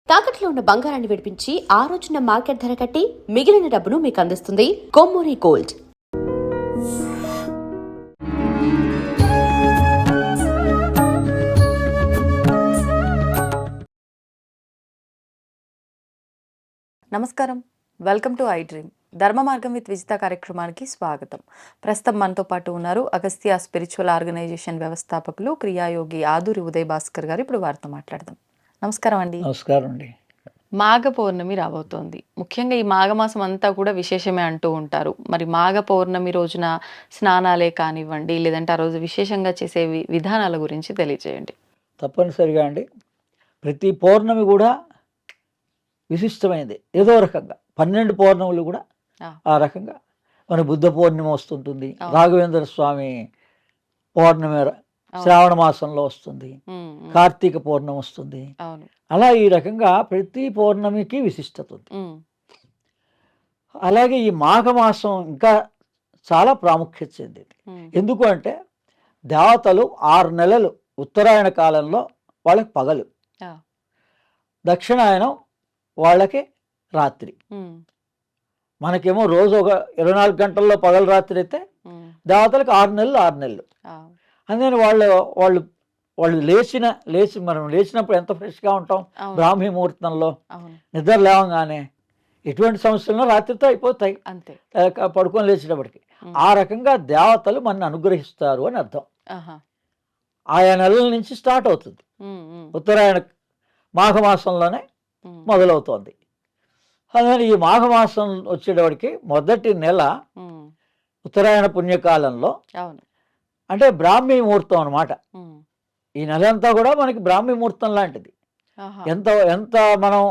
తాకట్లో ఉన్న బంగారాన్ని విడిపించి ఆ రోజున మార్కెట్ ధర కట్టి మిగిలిన డబ్బును మీకు అందిస్తుంది కొమ్మూరి గోల్డ్. నమస్కారం, వెల్కమ్ టు ఐ డ్రీమ్. ధర్మ మార్గం విత్ విజిత కార్యక్రమానికి స్వాగతం. ప్రస్తుతం మనతో పాటు ఉన్నారు అగస్త్య స్పిరిచువల్ ఆర్గనైజేషన్ వ్యవస్థాపకులు క్రియాయోగి ఆదూరి ఉదయ్ భాస్కర్ గారు. ఇప్పుడు వారితో మాట్లాడదాం. నమస్కారం అండి. నమస్కారం అండి. మాఘ పౌర్ణమి రాబోతోంది. ముఖ్యంగా ఈ మాఘమాసం అంతా కూడా విశేషమే అంటూ ఉంటారు. మరి మాఘ పౌర్ణమి రోజున స్నానాలే కానివ్వండి, లేదంటే ఆ రోజు విశేషంగా చేసే విధానాల గురించి తెలియజేయండి. తప్పనిసరిగా అండి, ప్రతి పౌర్ణమి కూడా విశిష్టమైనది ఏదో రకంగా. 12 పౌర్ణములు కూడా ఆ రకంగా. మన బుద్ధ పౌర్ణమి వస్తుంటుంది, రాఘవేంద్ర స్వామి పౌర్ణమి శ్రావణ మాసంలో వస్తుంది, కార్తీక పౌర్ణమి వస్తుంది. అలా ఈ రకంగా ప్రతి పౌర్ణమికి విశిష్టత ఉంది. అలాగే ఈ మాఘమాసం ఇంకా చాలా ప్రాముఖ్యత చెందింది. ఎందుకు అంటే దేవతలు 6 నెలలు ఉత్తరాయణ కాలంలో వాళ్ళకి పగలు, దక్షిణాయనం వాళ్ళకి రాత్రి. మనకేమో రోజు ఒక 24 గంటల్లో పగలు రాత్రి అయితే దేవతలకు 6 నెలలు 6 నెలలు. అందుకని వాళ్ళు లేచి మనం లేచినప్పుడు ఎంత ఫ్రెష్గా ఉంటాం. బ్రాహ్మీ ముహూర్తంలో నిద్ర లేవగానే ఎటువంటి సమస్యలను రాత్రితో అయిపోతాయి, అంతే పడుకొని లేచేటప్పటికి. ఆ రకంగా దేవతలు మన అనుగ్రహిస్తారు అని అర్థం. ఆయా నెలల నుంచి స్టార్ట్ అవుతుంది. ఉత్తరాయణ మాఘమాసంలోనే మొదలవుతోంది. అందుకని ఈ మాఘమాసం వచ్చేటప్పటికి మొదటి నెల ఉత్తరాయణ పుణ్యకాలంలో, అంటే బ్రాహ్మీ ముహూర్తం అనమాట. ఈ నెల అంతా కూడా మనకి బ్రాహ్మీ ముహూర్తం లాంటిది. ఎంత మనం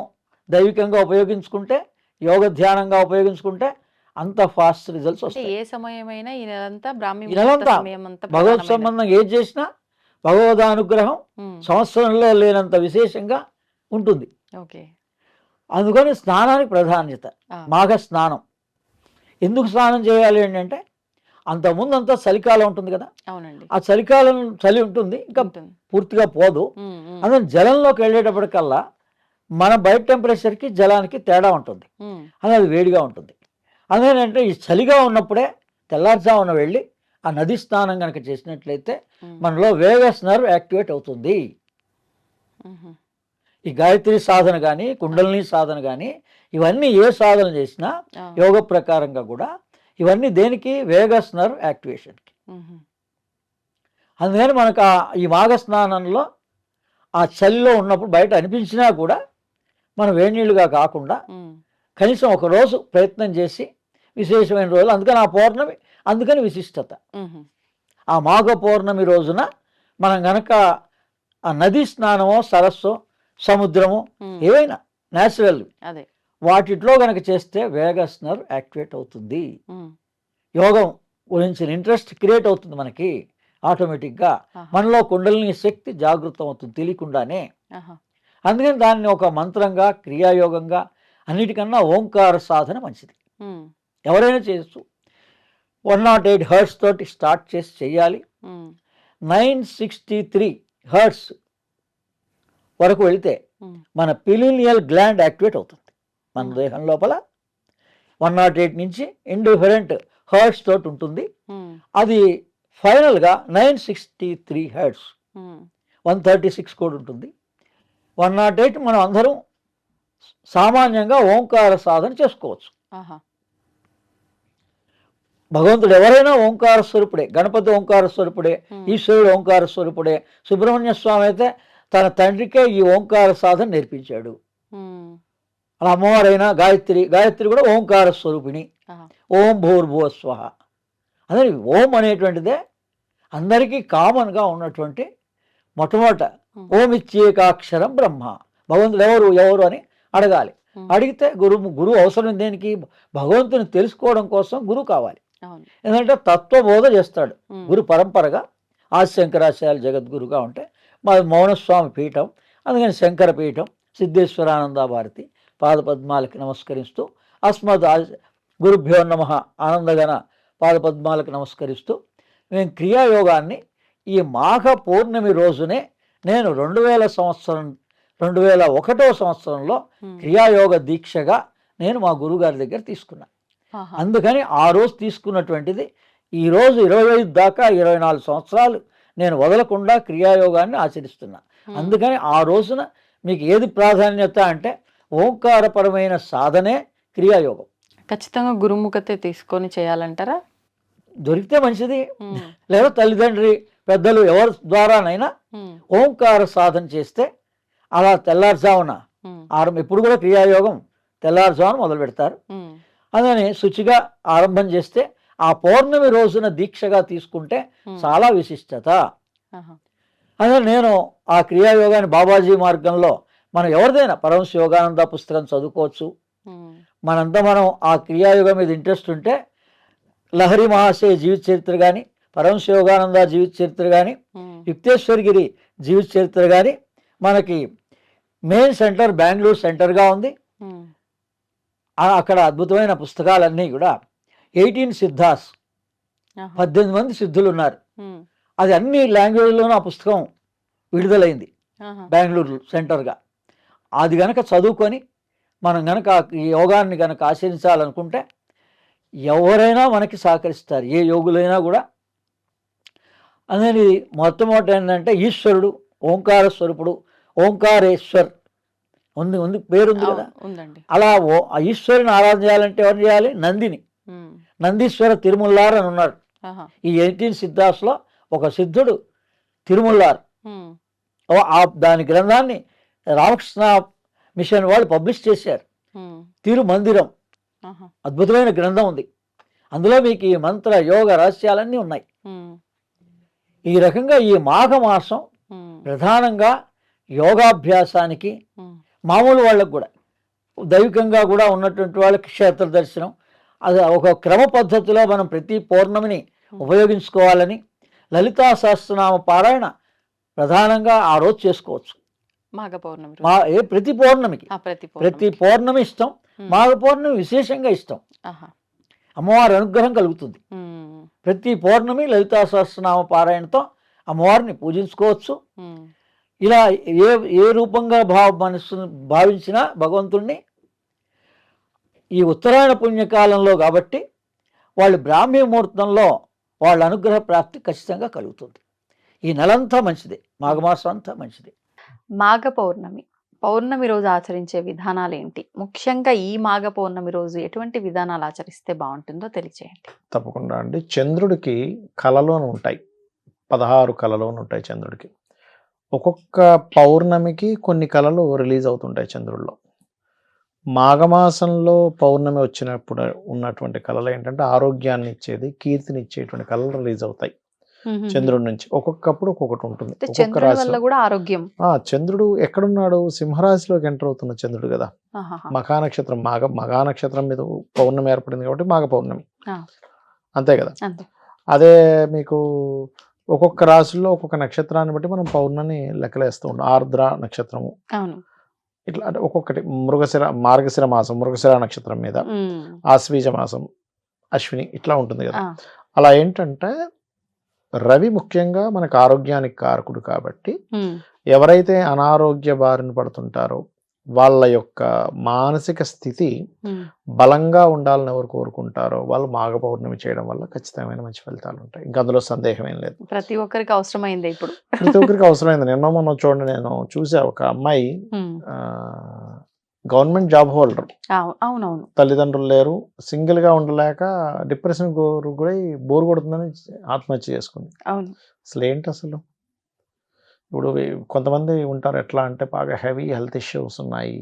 దైవికంగా ఉపయోగించుకుంటే, యోగ ధ్యానంగా ఉపయోగించుకుంటే అంత ఫాస్ట్ రిజల్ట్స్ వస్తాయి. ఏ సమయమైనా ఈ నెలంతా భగవత్ సంబంధం ఏది చేసినా భగవద్ అనుగ్రహం సంవత్సరంలో లేనంత విశేషంగా ఉంటుంది. అందుకని స్నానానికి ప్రాధాన్యత. మాఘ స్నానం ఎందుకు స్నానం చేయాలి అంటే, అంతకుముందు అంతా చలికాలం ఉంటుంది కదా, ఆ చలికాలం చలి ఉంటుంది, ఇంకా పూర్తిగా పోదు. అందుకని జలంలోకి వెళ్ళేటప్పటికల్లా మన బయట టెంపరేచర్కి జలానికి తేడా ఉంటుంది, అది వేడిగా ఉంటుంది. అందుకనంటే ఈ చలిగా ఉన్నప్పుడే తెల్లారుజామున వెళ్ళి ఆ నది స్నానం కనుక చేసినట్లయితే మనలో వేగస్ నర్వ్ యాక్టివేట్ అవుతుంది. ఈ గాయత్రి సాధన కానీ, కుండలిని సాధన కానీ, ఇవన్నీ ఏ సాధన చేసినా యోగ ప్రకారంగా కూడా ఇవన్నీ దేనికి? వేగస్ నర్వ్ యాక్టివేషన్కి. అందుకని మనకు ఈ మాఘ స్నానంలో ఆ చలిలో ఉన్నప్పుడు బయట అనిపించినా కూడా మనం వేడినీళ్ళుగా కాకుండా కనీసం ఒక రోజు ప్రయత్నం చేసి, విశేషమైన రోజులు, అందుకని ఆ పౌర్ణమి, అందుకని విశిష్టత. ఆ మాఘ పౌర్ణమి రోజున మనం గనక ఆ నదీ స్నానమో, సరస్సు, సముద్రము, ఏవైనా న్యాచురల్ వాటిలో కనుక చేస్తే వేగస్ నర్వ్ యాక్టివేట్ అవుతుంది. యోగం గురించిన ఇంట్రెస్ట్ క్రియేట్ అవుతుంది మనకి ఆటోమేటిక్గా. మనలో కుండలిని శక్తి జాగృతం అవుతుంది తెలియకుండానే. అందుకని దాన్ని ఒక మంత్రంగా, క్రియాయోగంగా, అన్నిటికన్నా ఓంకార సాధన మంచిది. ఎవరైనా చేయొచ్చు. 108 హర్ట్స్ తోటి స్టార్ట్ చేసి చెయ్యాలి. 963 హర్ట్స్ వరకు వెళితే మన పిలీనియల్ గ్లాండ్ యాక్టివేట్ అవుతుంది మన దేహం లోపల. 108 నుంచి ఇండిఫరెంట్ హర్ట్స్ తోటి ఉంటుంది. అది ఫైనల్గా 963 హర్ట్స్, 136 కూడా ఉంటుంది. 108 మనం అందరం సామాన్యంగా ఓంకార సాధన చేసుకోవచ్చు. భగవంతుడు ఎవరైనా ఓంకార స్వరూపుడే. గణపతి ఓంకార స్వరూపుడే, ఈశ్వరుడు ఓంకార స్వరూపుడే. సుబ్రహ్మణ్య స్వామి అయితే తన తండ్రికే ఈ ఓంకార సాధన నేర్పించాడు. అలా అమ్మవారైనా గాయత్రి కూడా ఓంకార స్వరూపిణి. ఓం భూర్భువ స్వహ. అదే ఓం అనేటువంటిదే అందరికీ కామన్గా ఉన్నటువంటి మొట్టమొదట ఓం ఇచ్చేకాక్షరం బ్రహ్మ. భగవంతుడు ఎవరు అని అడగాలి. అడిగితే గురువు అవసరం దేనికి? భగవంతుని తెలుసుకోవడం కోసం గురువు కావాలి. ఎందుకంటే తత్వబోధ చేస్తాడు గురు పరంపరగా. ఆదిశంకరాచార్య జగద్గురుగా ఉంటే మా మౌనస్వామి పీఠం, అందుకని శంకర పీఠం, సిద్ధేశ్వరానంద భారతి పాదపద్మాలకి నమస్కరిస్తూ, అస్మద్ గురుభ్యో నమః ఆనందగణ పాదపద్మాలకు నమస్కరిస్తూ, మేము క్రియాయోగాన్ని ఈ మాఘ పౌర్ణమి రోజునే నేను 2000 సంవత్సరం 2001వ సంవత్సరంలో క్రియాయోగ దీక్షగా నేను మా గురువుగారి దగ్గర తీసుకున్నా. అందుకని ఆ రోజు తీసుకున్నటువంటిది ఈ రోజు 25 దాకా 24 సంవత్సరాలు నేను వదలకుండా క్రియాయోగాన్ని ఆచరిస్తున్నా. అందుకని ఆ రోజున మీకు ఏది ప్రాధాన్యత అంటే ఓంకారపరమైన సాధనే క్రియాయోగం. ఖచ్చితంగా గురుముఖతే తీసుకొని చేయాలంటారా? దొరికితే మంచిది, లేదా తల్లిదండ్రి పెద్దలు ఎవరి ద్వారానైనా ఓంకార సాధన చేస్తే అలా తెల్లారుజామున ఎప్పుడు కూడా క్రియాయోగం తెల్లారుజామున మొదలు పెడతారు. అందుకని శుచిగా ఆరంభం చేస్తే ఆ పౌర్ణమి రోజున దీక్షగా తీసుకుంటే చాలా విశిష్టత. అదే నేను ఆ క్రియాయోగాన్ని బాబాజీ మార్గంలో మనం ఎవరిదైనా పరమశ యోగానంద పుస్తకం చదువుకోవచ్చు. మనం ఆ క్రియాయోగం మీద ఇంట్రెస్ట్ ఉంటే లహరి మహాశయ జీవిత చరిత్ర కానీ, పరమశ యోగానంద జీవిత చరిత్ర కానీ, యుక్తేశ్వరగిరి జీవిత చరిత్ర కానీ మనకి మెయిన్ సెంటర్ బెంగళూరు సెంటర్గా ఉంది. అక్కడ అద్భుతమైన పుస్తకాలన్నీ కూడా 18 సిద్ధాస్, 18 మంది సిద్ధులు ఉన్నారు. అది అన్ని లాంగ్వేజ్లోనూ ఆ పుస్తకం విడుదలైంది బెంగళూరు సెంటర్గా. అది గనక చదువుకొని మనం గనక ఈ యోగాన్ని గనక ఆచరించాలనుకుంటే ఎవరైనా మనకి సహకరిస్తారు, ఏ యోగులైనా కూడా. అనేది మొట్టమొదటి ఏంటంటే ఈశ్వరుడు ఓంకార స్వరూపుడు, ఓంకారేశ్వర్ ఉంది పేరుంది కదా. అలా ఆ ఈశ్వరుని ఆరాధన చేయాలంటే ఎవరిని చేయాలి? నందిని, నందీశ్వర తిరుమల్లార్ అని ఉన్నాడు. ఈ 18 సిద్ధాస్లో ఒక సిద్ధుడు తిరుమల్లార్. దాని గ్రంథాన్ని రామకృష్ణ మిషన్ వాళ్ళు పబ్లిష్ చేశారు. తిరుమందిరం అద్భుతమైన గ్రంథం ఉంది. అందులో మీకు ఈ మంత్ర యోగ రహస్యాలన్నీ ఉన్నాయి. ఈ రకంగా ఈ మాఘమాసం ప్రధానంగా యోగాభ్యాసానికి, మామూలు వాళ్ళకు కూడా దైవికంగా కూడా ఉన్నటువంటి వాళ్ళకి క్షేత్ర దర్శనం, అది ఒక క్రమ పద్ధతిలో మనం ప్రతి పౌర్ణమిని ఉపయోగించుకోవాలని లలితా సహస్రనామ పారాయణ ప్రధానంగా ఆ రోజు చేసుకోవచ్చు. ప్రతి పౌర్ణమికి ప్రతి పౌర్ణమి ఇష్టం, మాఘ పౌర్ణమి విశేషంగా ఇష్టం. అమ్మవారి అనుగ్రహం కలుగుతుంది. ప్రతి పౌర్ణమి లలితా సహస్రనామ పారాయణతో అమ్మవారిని పూజించుకోవచ్చు. ఇలా ఏ రూపంగా మనసును భావించినా భగవంతుణ్ణి ఈ ఉత్తరాయణ పుణ్యకాలంలో కాబట్టి వాళ్ళు బ్రాహ్మీ ముహూర్తంలో వాళ్ళ అనుగ్రహ ప్రాప్తి ఖచ్చితంగా కలుగుతుంది. ఈ నెలంతా మంచిది, మాఘమాసం అంతా మంచిది. మాఘ పౌర్ణమి రోజు ఆచరించే విధానాలు ఏంటి? ముఖ్యంగా ఈ మాఘ పౌర్ణమి రోజు ఎటువంటి విధానాలు ఆచరిస్తే బాగుంటుందో తెలియచేయండి. తప్పకుండా అండి. చంద్రుడికి కళలోను ఉంటాయి, 16 కళలోను ఉంటాయి చంద్రుడికి. ఒక్కొక్క పౌర్ణమికి కొన్ని కళలు రిలీజ్ అవుతుంటాయి చంద్రుడిలో. మాఘమాసంలో పౌర్ణమి వచ్చినప్పుడు ఉన్నటువంటి కళలు ఏంటంటే ఆరోగ్యాన్ని ఇచ్చేది, కీర్తిని ఇచ్చేటువంటి కళలు రిలీజ్ అవుతాయి చంద్రుడి నుంచి. ఒక్కొక్కప్పుడు ఒక్కొక్కటి ఉంటుంది. ఒక్కొక్క రాశి కూడా ఆరోగ్యం. చంద్రుడు ఎక్కడున్నాడు? సింహరాశిలోకి ఎంటర్ అవుతున్న చంద్రుడు కదా. మఖా నక్షత్రం, మఘా నక్షత్రం మీద పౌర్ణమి ఏర్పడింది కాబట్టి మాఘ పౌర్ణమి, అంతే కదా. అదే మీకు ఒక్కొక్క రాశుల్లో ఒక్కొక్క నక్షత్రాన్ని బట్టి మనం పౌర్ణమి లెక్కలేస్తూ ఉంటాం. ఆర్ద్ర నక్షత్రము ఇట్లా అంటే ఒక్కొక్కటి. మార్గశిర మాసం మృగశిర నక్షత్రం మీద, ఆశ్వీజ మాసం అశ్విని ఇట్లా ఉంటుంది కదా. అలా ఏంటంటే రవి ముఖ్యంగా మనకు ఆరోగ్యానికి కారకుడు కాబట్టి ఎవరైతే అనారోగ్య బారిన పడుతుంటారో వాళ్ళ యొక్క మానసిక స్థితి బలంగా ఉండాలని ఎవరు కోరుకుంటారో వాళ్ళు మాఘ పౌర్ణమి చేయడం వల్ల ఖచ్చితమైన మంచి ఫలితాలు ఉంటాయి. ఇంకా అందులో సందేహం ఏం లేదు. ప్రతి ఒక్కరికి అవసరమైంది. ఇప్పుడు ప్రతి ఒక్కరికి అవసరమైంది. నిన్న మొన్న చూడండి, నేను చూసా ఒక అమ్మాయి గవర్నమెంట్ జాబ్ హోల్డర్, అవునవును, తల్లిదండ్రులు లేరు, సింగిల్ గా ఉండలేక డిప్రెషన్ కూడా బోర్ కొడుతుందని ఆత్మహత్య చేసుకుంది. అసలు ఏంటి అసలు? ఇప్పుడు కొంతమంది ఉంటారు ఎట్లా అంటే బాగా హెవీ హెల్త్ ఇష్యూస్ ఉన్నాయి,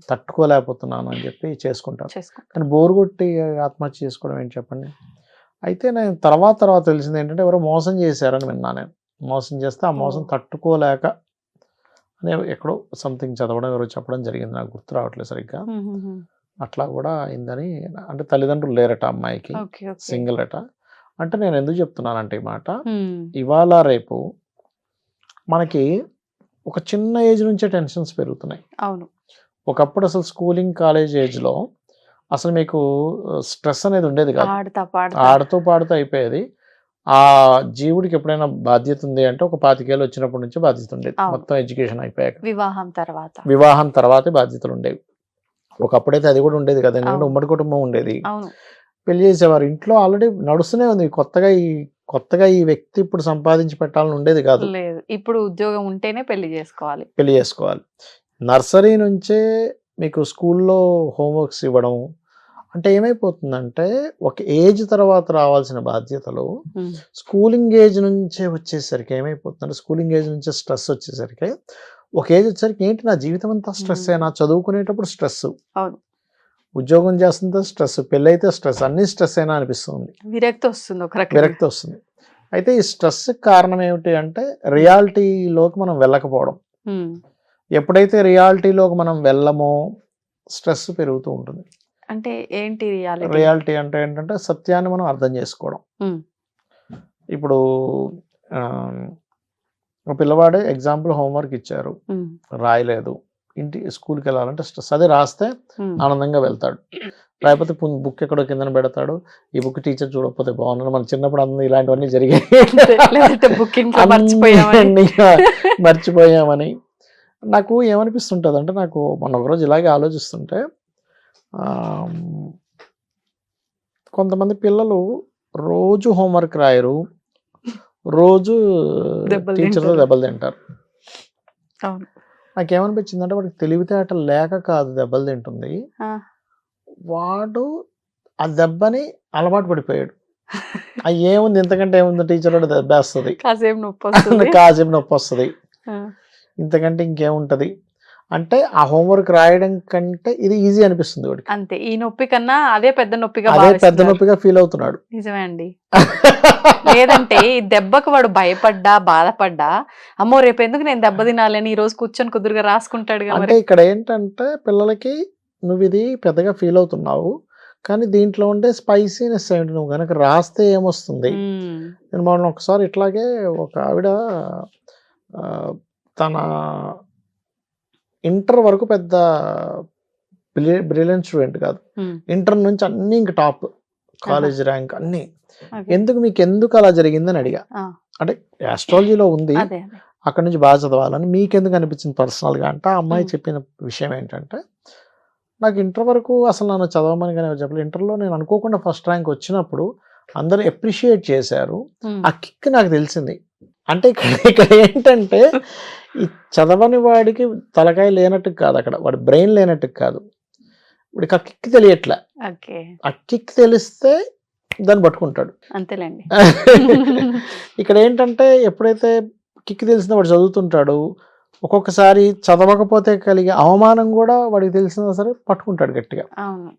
తట్టుకోలేకపోతున్నాను అని చెప్పి చేసుకుంటారు. కానీ బోర్ కొట్టి ఆత్మహత్య చేసుకోవడం ఏంటి చెప్పండి. అయితే నేను తర్వాత తెలిసింది ఏంటంటే ఎవరో మోసం చేశారని విన్నా. నేను మోసం చేస్తే ఆ మోసం తట్టుకోలేక అని ఎక్కడో సంథింగ్ చదవడం ఎవరో చెప్పడం జరిగింది, నాకు గుర్తు రావట్లేదు సరిగ్గా. అట్లా కూడా అయిందని. అంటే తల్లిదండ్రులు లేరట అమ్మాయికి, సింగిల్ అట. అంటే నేను ఎందుకు చెప్తున్నానంటే ఈ మాట, ఇవాళ రేపు మనకి ఒక చిన్న ఏజ్ నుంచే టెన్షన్స్ పెరుగుతున్నాయి. అవును. ఒకప్పుడు అసలు స్కూలింగ్ కాలేజ్ ఏజ్లో అసలు మీకు స్ట్రెస్ అనేది ఉండేది కాదు, ఆడుతూ పాడుతూ అయిపోయేది. ఆ జీవుడికి ఎప్పుడైనా బాధ్యత ఉంది అంటే ఒక 25 ఏళ్ళు వచ్చినప్పటి నుంచి బాధ్యత ఉండేది. అవును. మొత్తం ఎడ్యుకేషన్ అయిపోయాక. వివాహం తర్వాత తర్వాతే బాధ్యతలు ఉండేవి. ఒకప్పుడైతే అది కూడా ఉండేది కదా, ఎందుకంటే అవును. ఉమ్మడి కుటుంబం ఉండేది. అవును. పెళ్లి చేసేవారు. ఇంట్లో ఆల్రెడీ నడుస్తూనే ఉంది. కొత్తగా ఈ వ్యక్తి ఇప్పుడు సంపాదించి పెట్టాలని ఉండేది కాదు. లేదు, ఇప్పుడు ఉద్యోగం ఉంటేనే పెళ్లి చేసుకోవాలి. పెళ్లి చేసుకోవాలి. నర్సరీ నుంచే మీకు స్కూల్లో హోంవర్క్స్ ఇవ్వడం అంటే ఏమైపోతుందంటే ఒక ఏజ్ తర్వాత రావాల్సిన బాధ్యతలు ఉమ్, స్కూలింగ్ ఏజ్ నుంచే వచ్చేసరికి ఏమైపోతుందంటే స్కూలింగ్ ఏజ్ నుంచే స్ట్రెస్ వచ్చేసరికి ఒక ఏజ్ వచ్చేసరికి ఏంటి నా జీవితం అంతా స్ట్రెస్ నా చదువుకునేటప్పుడు స్ట్రెస్, అవును. ఉద్యోగం చేస్తుంటే స్ట్రెస్, పెళ్ళైతే స్ట్రెస్, అన్ని స్ట్రెస్ అయినా అనిపిస్తుంది, విరక్తి వస్తుంది, ఒక రకంగా విరక్తి వస్తుంది. అయితే ఈ స్ట్రెస్ కారణం ఏమిటి అంటే రియాలిటీలోకి మనం వెళ్ళకపోవడం. ఉమ్, ఎప్పుడైతే రియాలిటీలోకి మనం వెళ్ళమో స్ట్రెస్ పెరుగుతూ ఉంటుంది. అంటే ఏంటి రియాలిటీ? రియాలిటీ అంటే ఏంటంటే సత్యాన్ని మనం అర్థం చేసుకోవడం. ఉమ్, ఇప్పుడు ఒక పిల్లవాడే ఎగ్జాంపుల్ హోంవర్క్ ఇచ్చారు, ఉమ్, రాయలేదు, స్కూల్కి వెళ్ళాలంటే స్ట్రెస్. అదే రాస్తే ఉమ్. ఆనందంగా వెళ్తాడు, లేకపోతే బుక్ ఎక్కడో కింద పెడతాడు, ఈ బుక్ టీచర్ చూడకపోతే బాగున్నాడు. మన చిన్నప్పుడు అందరూ ఇలాంటివన్నీ జరిగాయి, లేదంటే book ఇంట్లో మర్చిపోయామని. అన్నీ మర్చిపోయామని. నాకు ఏమనిపిస్తుంటుంది అంటే, నాకు మొన్న ఒకరోజు ఇలాగే ఆలోచిస్తుంటే కొంతమంది పిల్లలు రోజు హోంవర్క్ రాయరు, రోజు దెబ్బలు టీచర్తో తింటారు. దెబ్బలు తింటారు. అవును. నాకేమనిపించింది అంటే వాడికి తెలివితేటలు లేక కాదు దెబ్బలు తింటుంది, ఆ. వాడు ఆ దెబ్బని అలవాటు పడిపోయాడు. ఏముంది ఇంతకంటే ఏముంది, టీచర్ వాడు దెబ్బేస్తుంది, కాసేపు నొప్పి వస్తుంది. కాసేపు నొప్పి వస్తుంది, ఆ. ఇంతకంటే ఇంకేముంటది అంటే ఆ హోంవర్క్ రాయడం కంటే ఇది ఈజీ అనిపిస్తుంది వాడికి. అంతే, ఈ నొప్పి కన్నా అదే పెద్ద నొప్పిగా అదే పెద్ద భావిస్తున్నారు. నొప్పిగా ఫీల్ అవుతున్నాడు. నిజమే అండి. లేదంటే ఈ దెబ్బకు వాడు భయపడ్డా బాధపడ్డా, అమ్మో రేపు ఎందుకు నేను దెబ్బ తినాలని ఈ రోజు కూర్చొని కుదురుగా రాసుకుంటాడు అంటే మరి. ఇక్కడ ఏంటంటే పిల్లలకి నువ్వు ఇది పెద్దగా ఫీల్ అవుతున్నావు, కానీ దీంట్లో ఉండే స్పైసీనెస్ ఏంటి, నువ్వు కనుక రాస్తే ఏమొస్తుంది. ఉమ్, నేను మొన్న ఒకసారి ఇట్లాగే ఒక ఆవిడ ఆ, తన ఇంటర్ వరకు పెద్ద బ్రిలియంట్ స్టూడెంట్ కాదు, ఉమ్, ఇంటర్ నుంచి అన్ని ఇంక టాప్, కాలేజ్ ర్యాంక్ అన్ని. ఓకే. ఎందుకు అలా జరిగిందని అడిగా. ఆ, అంటే ఆస్ట్రాలజీలో ఉంది, అదే అదే. అక్కడ నుంచి బాగా చదవాలని. మీకెందుకు అనిపించింది పర్సనల్గా అంటే, ఆ అమ్మాయి ఉమ్. చెప్పిన విషయం ఏంటంటే, నాకు ఇంటర్ వరకు అసలు నన్ను చదవమని కానీ ఎవరు చెప్పలేదు. ఇంటర్లో నేను అనుకోకుండా ఫస్ట్ ర్యాంక్ వచ్చినప్పుడు అందరూ అప్రిషియేట్ చేశారు, ఉమ్, ఆ కిక్ నాకు తెలిసింది. అంటే ఇక్కడ ఏంటంటే ఈ చదవని వాడికి తలకాయ లేనట్టు కాదు, అక్కడ వాడి బ్రెయిన్ లేనట్టు కాదు, వాడికి ఆ కిక్ తెలియట్లే. ఓకే, ఆ కిక్ తెలిస్తే దాన్ని పట్టుకుంటాడు. అంతేలేండి. ఇక్కడ ఏంటంటే ఎప్పుడైతే కిక్ తెలిసిన వాడు చదువుతుంటాడు, ఒక్కొక్కసారి చదవకపోతే కలిగే అవమానం కూడా వాడికి తెలిసినా సరే పట్టుకుంటాడు గట్టిగా. అవును.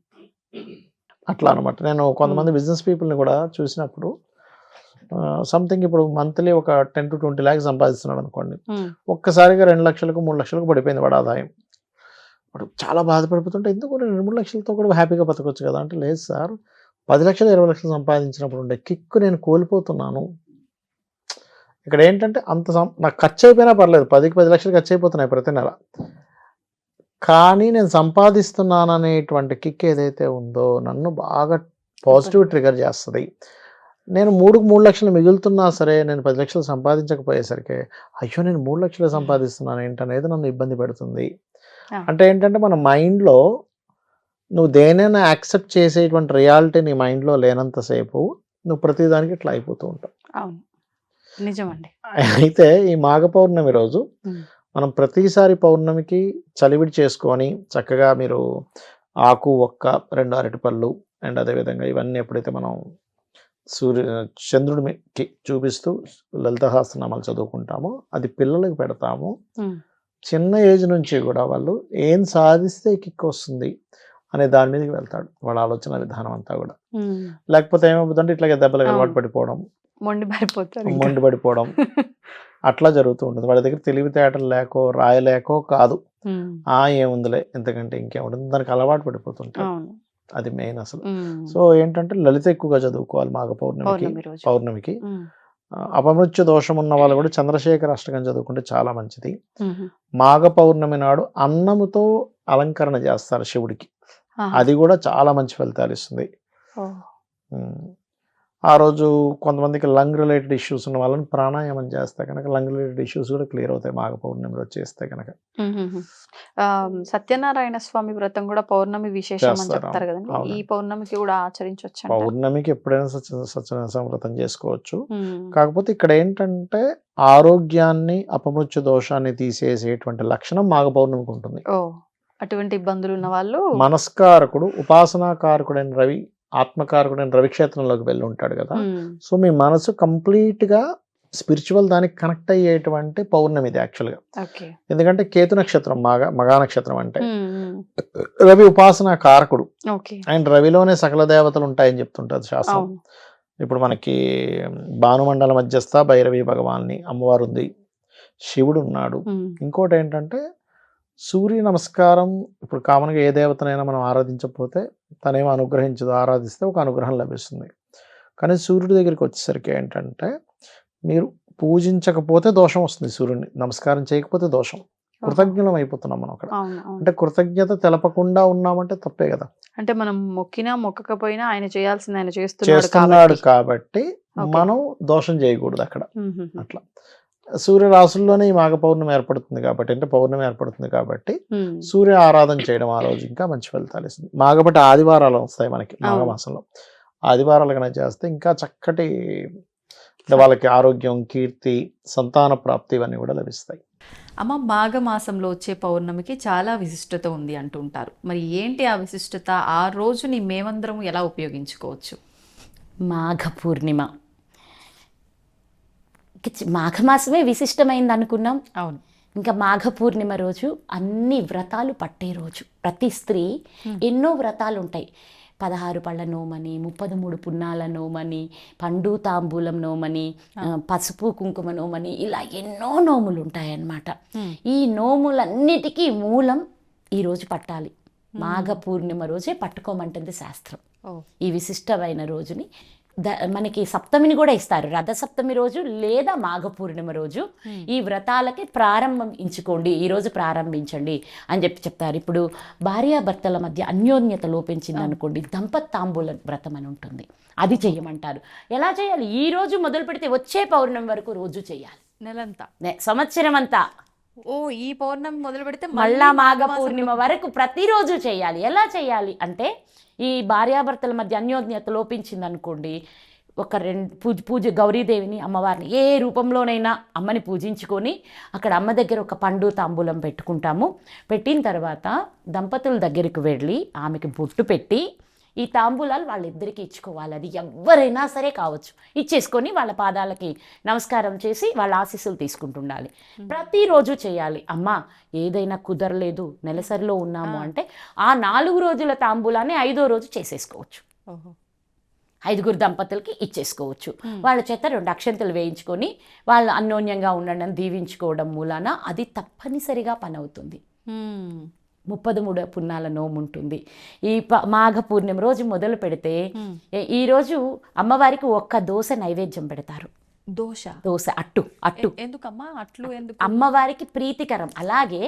అట్లా అనమాట. నేను కొంతమంది బిజినెస్ పీపుల్ని కూడా చూసినప్పుడు సంథింగ్ ఇప్పుడు మంత్లీ ఒక 10 to 20 lakhs సంపాదిస్తున్నాడు అనుకోండి, ఉమ్, ఒక్కసారిగా 2 లక్షలకు 3 లక్షలకు పడిపోయింది వాడు ఆదాయం. వాడు చాలా బాధపడిపోతుంటే, ఎందుకు 2-3 లక్షలతో కూడా హ్యాపీగా బతకొచ్చు కదా అంటే, లేదు సార్ 10 లక్షలు 20 లక్షలు సంపాదించినప్పుడు ఉండే కిక్ నేను కోల్పోతున్నాను. ఇక్కడ ఏంటంటే నాకు ఖర్చు అయిపోయినా పర్లేదు, 10 లక్షలు ఖర్చు అయిపోతున్నాయి ప్రతి నెల, కానీ నేను సంపాదిస్తున్నాను అనేటువంటి కిక్ ఏదైతే ఉందో నన్ను బాగా పాజిటివ్ ట్రిగర్ చేస్తుంది. నేను 3 లక్షలు మిగులుతున్నా సరే నేను 10 లక్షలు సంపాదించకపోయేసరికి, అయ్యో నేను 3 లక్షలు సంపాదిస్తున్నాను ఏంటనేది నన్ను ఇబ్బంది పెడుతుంది. అంటే ఏంటంటే మన మైండ్లో నువ్వు దేనైనా యాక్సెప్ట్ చేసేటువంటి రియాలిటీ నీ మైండ్లో లేనంతసేపు నువ్వు ప్రతిదానికి ఇట్లా అయిపోతూ ఉంటావు. అవును, నిజమండి. అయితే ఈ మాఘ పౌర్ణమి రోజు ఉమ్, మనం ప్రతిసారి పౌర్ణమికి చలివిడి చేసుకొని చక్కగా మీరు ఆకు, ఒక్క, 2 అరటిపళ్ళు అండ్ అదేవిధంగా ఇవన్నీ ఎప్పుడైతే మనం చంద్రుడికి చూపిస్తూ లలిత సహస్రనామాలు చదువుకుంటామో అది పిల్లలకు పెడతాము. ఉమ్, చిన్న ఏజ్ నుంచి కూడా వాళ్ళు ఏం సాధిస్తే కిక్ వస్తుంది అనే దాని మీదకి వెళ్తాడు వాళ్ళ ఆలోచన విధానం అంతా కూడా. ఉమ్. లేకపోతే ఏమవుతుందంటే ఇట్లాగే దెబ్బలకు అలవాటు అవును. పడిపోవడం, మొండి పడిపోతారు ఇంకా. మొండి పడిపోవడం అట్లా జరుగుతూ ఉంటుంది. వాళ్ళ దగ్గర తెలివితేటలు లేకో రాయలేకో కాదు, ఉమ్, ఏముందిలే ఇంతకంటే ఇంకేముంటుంది, దానికి అలవాటు పడిపోతుంటారు. అవును. అది మెయిన్ అసలు. ఉమ్, సో ఏంటంటే లలిత ఎక్కువగా చదువుకోవాలి మాఘ పౌర్ణమి రోజు. పౌర్ణమికి. ఉమ్, అపమృత్యు దోషం ఉన్న వాళ్ళు కూడా చంద్రశేఖర అష్టకం చదువుకుంటే చాలా మంచిది. ఉమ్, మాఘ పౌర్ణమి నాడు అన్నముతో అలంకరణ చేస్తారు శివుడికి, ఆహా. అది కూడా చాలా మంచి ఫలితాలు ఇస్తుంది. ఓ. ఉమ్. ఆ రోజు కొంతమందికి లంగ్ రిలేటెడ్ ఇష్యూస్ ఉన్న వాళ్ళని ప్రాణాయామం చేస్తే కనుక లంగ్ రిలేటెడ్ ఇష్యూస్ కూడా క్లియర్ అవుతాయి మాఘ పౌర్ణమి రోజు చేస్తే కనుక. సత్యనారాయణ స్వామి వ్రతం కూడా పౌర్ణమి విశేషం అని చేస్తారు, చెప్తారు కదండి. ఈ అవునండి. పౌర్ణమికి కూడా ఆచరించవచ్చు. పౌర్ణమికి ఎప్పుడైనా సత్యనారాయణ వ్రతం చేసుకోవచ్చు. కాకపోతే ఇక్కడ ఏంటంటే ఆరోగ్యాన్ని అపమృత్యు దోషాన్ని తీసేసేటువంటి లక్షణం మాఘ పౌర్ణమికి ఉంటుంది. ఓ, అటువంటి ఇబ్బందులు ఉన్న వాళ్ళు మనస్కారకుడు ఉపాసనాకారకుడైన రవి, ఆత్మకారకుడైన రవిక్షేత్రంలోకి వెళ్ళి ఉంటాడు కదా. సో మీ మనసు కంప్లీట్ గా స్పిరిచువల్ దానికి కనెక్ట్ అయ్యేటువంటి పౌర్ణమి ఇది యాక్చువల్గా. ఓకే. ఎందుకంటే కేతు నక్షత్రం మగా నక్షత్రం అంటే రవి ఉపాసనా కారకుడు. ఓకే. అండ్ రవిలోనే సకల దేవతలు ఉంటాయని చెప్తుంటారు శాస్త్రం. ఇప్పుడు మనకి భానుమండల మధ్యస్థ భైరవి భగవాన్ని అమ్మవారు ఉంది, శివుడు ఉన్నాడు. ఇంకోటి ఏంటంటే సూర్య నమస్కారం. ఇప్పుడు కామన్గా ఏ దేవతనైనా మనం ఆరాధించకపోతే తనేమో అనుగ్రహించదు, ఆరాధిస్తే ఒక అనుగ్రహం లభిస్తుంది. కానీ సూర్యుడి దగ్గరికి వచ్చేసరికి ఏంటంటే మీరు పూజించకపోతే దోషం వస్తుంది, సూర్యుడిని నమస్కారం చేయకపోతే దోషం. కృతజ్ఞలం అయిపోతున్నాం మనం అక్కడ. అంటే కృతజ్ఞత తెలపకుండా ఉన్నామంటే తప్పే కదా. అంటే మనం మొక్కినా మొక్కకపోయినా ఆయన చేయాల్సింది ఆయన చేస్తున్నాడు కాబట్టి మనం దోషం చేయకూడదు అక్కడ. అట్లా సూర్య రాశుల్లోనే ఈ మాఘ పౌర్ణమి ఏర్పడుతుంది కాబట్టి, అంటే పౌర్ణమి ఏర్పడుతుంది కాబట్టి సూర్య ఆరాధన చేయడం ఆ రోజు ఇంకా మంచి ఫలితాలు ఇస్తుంది. మాఘబట్టి ఆదివారాలు వస్తాయి మనకి మాఘమాసంలో. ఆదివారాలు కనుక చేస్తే ఇంకా చక్కటి అంటే వాళ్ళకి ఆరోగ్యం, కీర్తి, సంతాన ప్రాప్తి ఇవన్నీ కూడా లభిస్తాయి. అమ్మ, మాఘమాసంలో వచ్చే పౌర్ణమికి చాలా విశిష్టత ఉంది అంటుంటారు. మరి ఏంటి ఆ విశిష్టత? ఆ రోజుని మేమందరం ఎలా ఉపయోగించుకోవచ్చు? మాఘ పూర్ణిమ, మాఘమాసమే విశిష్టమైంది అనుకున్నాం. అవును. ఇంకా మాఘ పూర్ణిమ రోజు అన్ని వ్రతాలు పట్టే రోజు. ప్రతి స్త్రీ ఎన్నో వ్రతాలు ఉంటాయి. 16 పళ్ళ నోమని, 33 పున్నాల నోమని, పండు తాంబూలం నోమని, పసుపు కుంకుమ నోమని, ఇలా ఎన్నో నోములు ఉంటాయన్నమాట. ఈ నోములన్నిటికీ మూలం ఈరోజు పట్టాలి. మాఘ పూర్ణిమ రోజే పట్టుకోమంటుంది శాస్త్రం. ఈ విశిష్టమైన రోజుని మనకి సప్తమిని కూడా ఇస్తారు, రథసప్తమి రోజు లేదా మాఘ పూర్ణిమ రోజు ఈ వ్రతాలకి ప్రారంభించుకోండి, ఈరోజు ప్రారంభించండి అని చెప్తారు. ఇప్పుడు భార్యాభర్తల మధ్య అన్యోన్యత లోపించింది అనుకోండి, తాంబూల వ్రతం అని ఉంటుంది, అది చెయ్యమంటారు. ఎలా చేయాలి? ఈ రోజు మొదలు పెడితే వచ్చే పౌర్ణమి వరకు రోజు చేయాలి, నెలంతా, సంవత్సరం అంతా. ఓ, ఈ పౌర్ణమి మొదలు పెడితే మళ్ళా మాఘ పూర్ణిమ వరకు ప్రతిరోజు చేయాలి. ఎలా చేయాలి అంటే, ఈ భార్యాభర్తల మధ్య అన్యోన్యత లోపించింది అనుకోండి, ఒక పూజ గౌరీదేవిని, అమ్మవారిని ఏ రూపంలోనైనా అమ్మని పూజించుకొని అక్కడ అమ్మ దగ్గర ఒక పండు తాంబూలం పెట్టుకుంటాము. పెట్టిన తర్వాత దంపతుల దగ్గరికి వెళ్ళి ఆమెకి బొట్టు పెట్టి ఈ తాంబూలాలు వాళ్ళిద్దరికీ ఇచ్చుకోవాలి. అది ఎవరైనా సరే కావచ్చు. ఇచ్చేసుకొని వాళ్ళ పాదాలకి నమస్కారం చేసి వాళ్ళ ఆశీస్సులు తీసుకుంటుండాలి. ప్రతిరోజు చేయాలి. అమ్మ ఏదైనా కుదరలేదు, నెలసరిలో ఉన్నాము అంటే ఆ 4 రోజుల తాంబూలాన్ని 5వ రోజు చేసేసుకోవచ్చు. 5గురు దంపతులకి ఇచ్చేసుకోవచ్చు. వాళ్ళ చేత 2 అక్షంతలు వేయించుకొని వాళ్ళు అన్యోన్యంగా ఉండడం దీవించుకోవడం మూలాన అది తప్పనిసరిగా పని అవుతుంది. 33 పున్నాల నోము ఉంటుంది. ఈ మాఘ పూర్ణిమ రోజు మొదలు పెడితే ఈరోజు అమ్మవారికి 1 దోశ నైవేద్యం పెడతారు. దోశ అట్టు ఎందుకమ్మా అట్లు? ఎందుకు? అమ్మవారికి ప్రీతికరం. అలాగే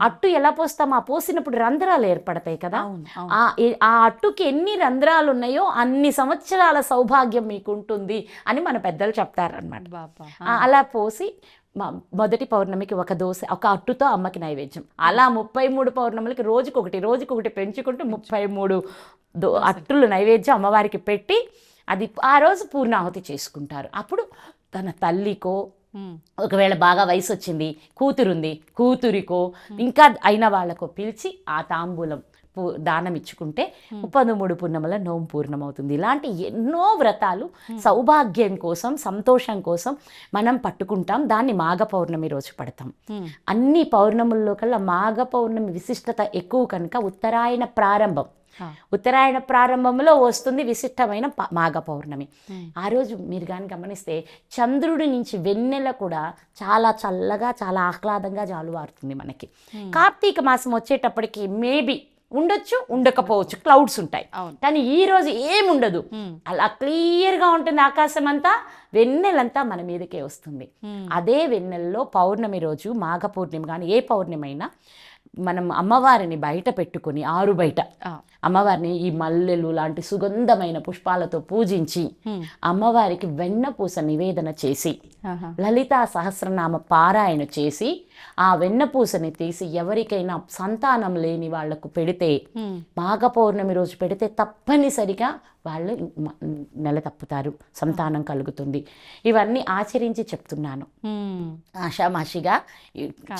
అట్టు ఎలా పోస్తాం? ఆ పోసినప్పుడు రంధ్రాలు ఏర్పడతాయి కదా. ఆ అట్టుకి ఎన్ని రంధ్రాలు ఉన్నాయో అన్ని సంవత్సరాల సౌభాగ్యం మీకు ఉంటుంది అని మన పెద్దలు చెప్తారనమాట. అలా పోసి మొదటి పౌర్ణమికి 1 దోశ, 1 అట్టుతో అమ్మకి నైవేద్యం. అలా 33 పౌర్ణములకి రోజుకొకటి పెంచుకుంటూ 33 అట్టులు నైవేద్యం అమ్మవారికి పెట్టి అది ఆ రోజు పూర్ణాహుతి చేసుకుంటారు. అప్పుడు తన తల్లికో, ఒకవేళ బాగా వయసు వచ్చింది కూతురుంది, కూతురికో ఇంకా అయిన వాళ్ళకో పిలిచి ఆ తాంబూలం దానం ఇచ్చుకుంటే 33 పున్నముల నోము పూర్ణమవుతుంది. ఇలాంటి ఎన్నో వ్రతాలు సౌభాగ్యం కోసం, సంతోషం కోసం మనం పట్టుకుంటాం. దాన్ని మాఘ పౌర్ణమి రోజు పడతాం. అన్ని పౌర్ణముల్లో కల్లా మాఘ పౌర్ణమి విశిష్టత ఎక్కువ కనుక ఉత్తరాయణ ప్రారంభంలో వస్తుంది విశిష్టమైన మాఘ పౌర్ణమి. ఆ రోజు మీరు కానీ గమనిస్తే చంద్రుడి నుంచి వెన్నెల కూడా చాలా చల్లగా, చాలా ఆహ్లాదంగా జాలువారుతుంది మనకి. కార్తీక మాసం వచ్చేటప్పటికి మేబీ ఉండొచ్చు, ఉండకపోవచ్చు, క్లౌడ్స్ ఉంటాయి. కానీ ఈ రోజు ఏముండదు, అలా క్లియర్గా ఉంటుంది ఆకాశం అంతా, వెన్నెలంతా మన మీదకే వస్తుంది. అదే వెన్నెలలో పౌర్ణమి రోజు, మాఘ పూర్ణిమ కానీ ఏ పౌర్ణమి అయినా మనం అమ్మవారిని బయట పెట్టుకొని ఆరు బయట అమ్మవారిని ఈ మల్లెలు లాంటి సుగంధమైన పుష్పాలతో పూజించి అమ్మవారికి వెన్నపూస నివేదన చేసి లలితా సహస్రనామ పారాయణ చేసి ఆ వెన్నపూసని తీసి ఎవరికైనా సంతానం లేని వాళ్లకు పెడితే మాఘ పౌర్ణమి రోజు పెడితే తప్పనిసరిగా వాళ్ళు నెల తప్పుతారు, సంతానం కలుగుతుంది. ఇవన్నీ ఆచరించి చెప్తున్నాను, ఆషామాషిగా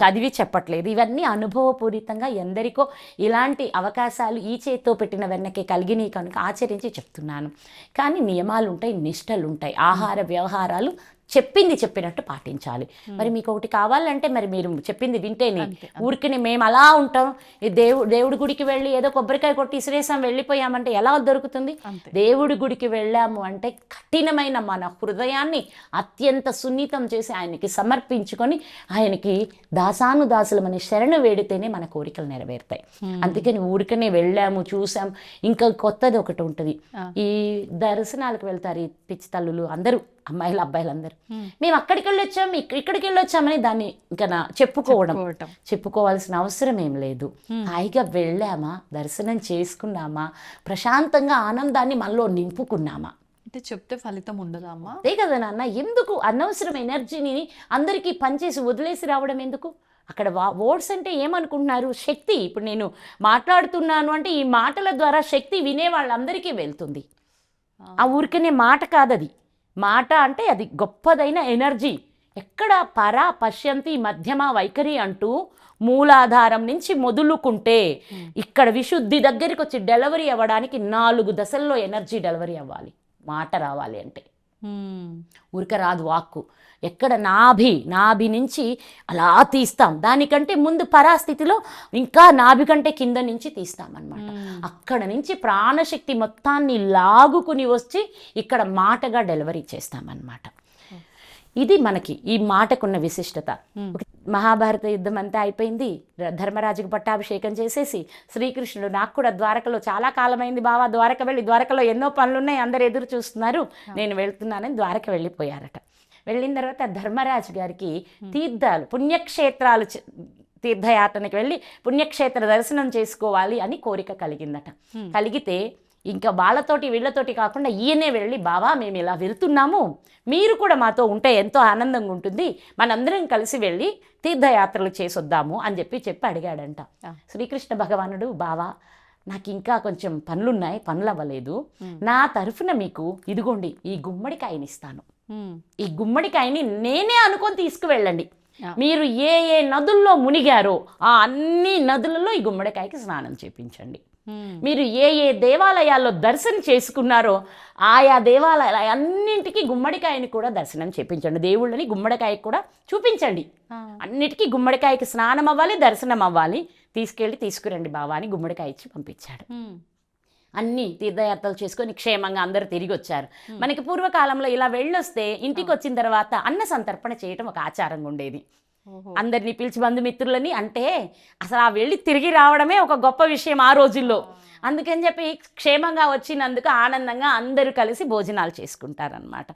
చదివి చెప్పట్లేదు. ఇవన్నీ అనుభవపూరితంగా ఎందరికో ఇలాంటి అవకాశాలు ఈ చేత్తో పెట్టిన వెన్నకే కలిగినాయి కనుక ఆచరించి చెప్తున్నాను. కానీ నియమాలు ఉంటాయి, నిష్టలు ఉంటాయి, ఆహార వ్యవహారాలు చెప్పినట్టు పాటించాలి. మరి మీకు ఒకటి కావాలంటే మరి మీరు చెప్పింది వింటేనే, ఊరికి మేము అలా ఉంటాం, ఈ దేవుడి గుడికి వెళ్ళి ఏదో కొబ్బరికాయ కొట్టి ఇసిరేసాం వెళ్ళిపోయామంటే ఎలా దొరుకుతుంది? దేవుడి గుడికి వెళ్ళాము అంటే కఠినమైన మన హృదయాన్ని అత్యంత సున్నితం చేసి ఆయనకి సమర్పించుకొని ఆయనకి దాసానుదాసులమని శరణు వేడితేనే మన కోరికలు నెరవేరుతాయి. అందుకని ఊరికనే వెళ్ళాము చూసాం. ఇంకా కొత్తది ఒకటి ఉంటుంది, ఈ దర్శనాలకు వెళ్తారు ఈ పిచ్చి తల్లులు అందరూ, అమ్మాయిలు అబ్బాయిలు అందరూ, మేము అక్కడికి వెళ్ళి వచ్చాము ఇక్కడికి వెళ్ళి వచ్చామని దాన్ని ఇంకా చెప్పుకోవాల్సిన అవసరం ఏం లేదు. హాయిగా వెళ్ళామా, దర్శనం చేసుకున్నామా, ప్రశాంతంగా ఆనందాన్ని మనలో నింపుకున్నామా అంటే చెప్తే ఫలితం ఉండదా అమ్మా? అదే కదా నాన్న, ఎందుకు అనవసరం ఎనర్జీని అందరికీ పనిచేసి వదిలేసి రావడం ఎందుకు? అక్కడ వర్డ్స్ అంటే ఏమనుకుంటున్నారు? శక్తి. ఇప్పుడు నేను మాట్లాడుతున్నాను అంటే ఈ మాటల ద్వారా శక్తి వినే వాళ్ళందరికీ వెళ్తుంది. ఆ ఊరికనే మాట కాదది, మాట అంటే అది గొప్పదైన ఎనర్జీ. ఎక్కడ పరా పశ్యంతి మధ్యమ వైఖరి అంటూ మూలాధారం నుంచి మొదలుకుంటే ఇక్కడ విశుద్ధి దగ్గరికి వచ్చి డెలివరీ అవ్వడానికి 4 దశల్లో ఎనర్జీ డెలివరీ అవ్వాలి. మాట రావాలి అంటే ఊరిక రాదు వాక్కు. ఎక్కడ నాభి నుంచి అలా తీస్తాం, దానికంటే ముందు పరాస్థితిలో ఇంకా నాభి కంటే కింద నుంచి తీస్తామన్నమాట. అక్కడ నుంచి ప్రాణశక్తి మొత్తాన్ని లాగుకుని వచ్చి ఇక్కడ మాటగా డెలివరీ చేస్తామన్నమాట. ఇది మనకి ఈ మాటకున్న విశిష్టత. మహాభారత యుద్ధం అంతా అయిపోయింది, ధర్మరాజుకు పట్టాభిషేకం చేసేసి శ్రీకృష్ణుడు, నాకు కూడా ద్వారకలో చాలా కాలమైంది బావా, ద్వారక వెళ్ళి, ద్వారకలో ఎన్నో పనులున్నాయి, అందరు ఎదురు చూస్తున్నారు, నేను వెళ్తున్నానని ద్వారక వెళ్ళిపోయారట. వెళ్ళిన తర్వాత ధర్మరాజు గారికి తీర్థాలు, పుణ్యక్షేత్రాలు, తీర్థయాత్రనికి వెళ్ళి పుణ్యక్షేత్ర దర్శనం చేసుకోవాలి అని కోరిక కలిగిందట. కలిగితే ఇంకా వాళ్ళతోటి వీళ్ళతోటి కాకుండా ఈయనే వెళ్ళి, బావా మేము ఇలా వెళ్తున్నాము, మీరు కూడా మాతో ఉంటే ఎంతో ఆనందంగా ఉంటుంది, మనందరం కలిసి వెళ్ళి తీర్థయాత్రలు చేసొద్దాము అని చెప్పి అడిగాడంట. శ్రీకృష్ణ భగవానుడు, బావా నాకు ఇంకా కొంచెం పనులున్నాయి, పనులు అవ్వలేదు, నా తరఫున మీకు ఇదిగోండి ఈ గుమ్మడికాయని ఇస్తాను, ఈ గుమ్మడికాయని నేనే అనుకొని తీసుకువెళ్ళండి, మీరు ఏ ఏ నదుల్లో మునిగారో ఆ అన్ని నదులలో ఈ గుమ్మడికాయకి స్నానం చేపించండి, మీరు ఏ ఏ దేవాలయాల్లో దర్శనం చేసుకున్నారో ఆయా దేవాలయాలు అన్నింటికి గుమ్మడికాయని కూడా దర్శనం చేపించండి, దేవుళ్ళని గుమ్మడికాయకి కూడా చూపించండి, అన్నిటికీ గుమ్మడికాయకి స్నానం అవ్వాలి, దర్శనం అవ్వాలి, తీసుకురండి బావా అని గుమ్మడికాయ ఇచ్చి పంపించాడు. అన్ని తీర్థయాత్రలు చేసుకొని క్షేమంగా అందరూ తిరిగి వచ్చారు. మనకి పూర్వకాలంలో ఇలా వెళ్ళొస్తే ఇంటికి వచ్చిన తర్వాత అన్న సంతర్పణ చేయటం ఒక ఆచారంగా ఉండేది. అందరినీ పిలిచి బంధుమిత్రులని, అంటే అసలు ఆ వెళ్ళి తిరిగి రావడమే ఒక గొప్ప విషయం ఆ రోజుల్లో. అందుకని చెప్పి క్షేమంగా వచ్చినందుకు ఆనందంగా అందరూ కలిసి భోజనాలు చేసుకుంటారనమాట.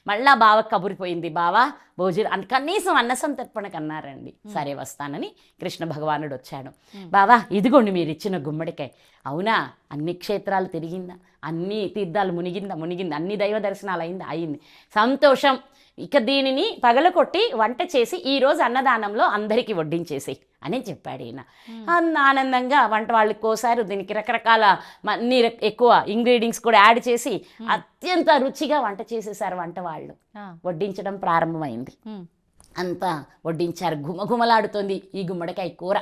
మళ్ళా బావ కబురిపోయింది, బావా భోజనం కనీసం అన్న సంతర్పణకు అన్నారండి. సరే వస్తానని కృష్ణ భగవానుడు వచ్చాడు. బావా ఇదిగోండి మీరు ఇచ్చిన గుమ్మడికాయ. అవునా, అన్ని క్షేత్రాలు తిరిగిందా, అన్ని తీర్థాలు మునిగిందా, అన్ని దైవ దర్శనాలు అయింది, సంతోషం. ఇక దీనిని పగలకొట్టి వంట చేసి ఈరోజు అన్నదానంలో అందరికీ వడ్డించేసి అని చెప్పాడు ఈయన. ఆనందంగా వంట వాళ్ళకి కోసారు. దీనికి రకరకాల అన్ని ఎక్కువ ఇంగ్రీడియంట్స్ కూడా యాడ్ చేసి అత్యంత రుచిగా వంట చేసేసారు వంట వాళ్ళు. వడ్డించడం ప్రారంభమైంది. అంతా వడ్డించారు. గుమగుమలాడుతోంది ఈ గుమ్మడికాయ కూర.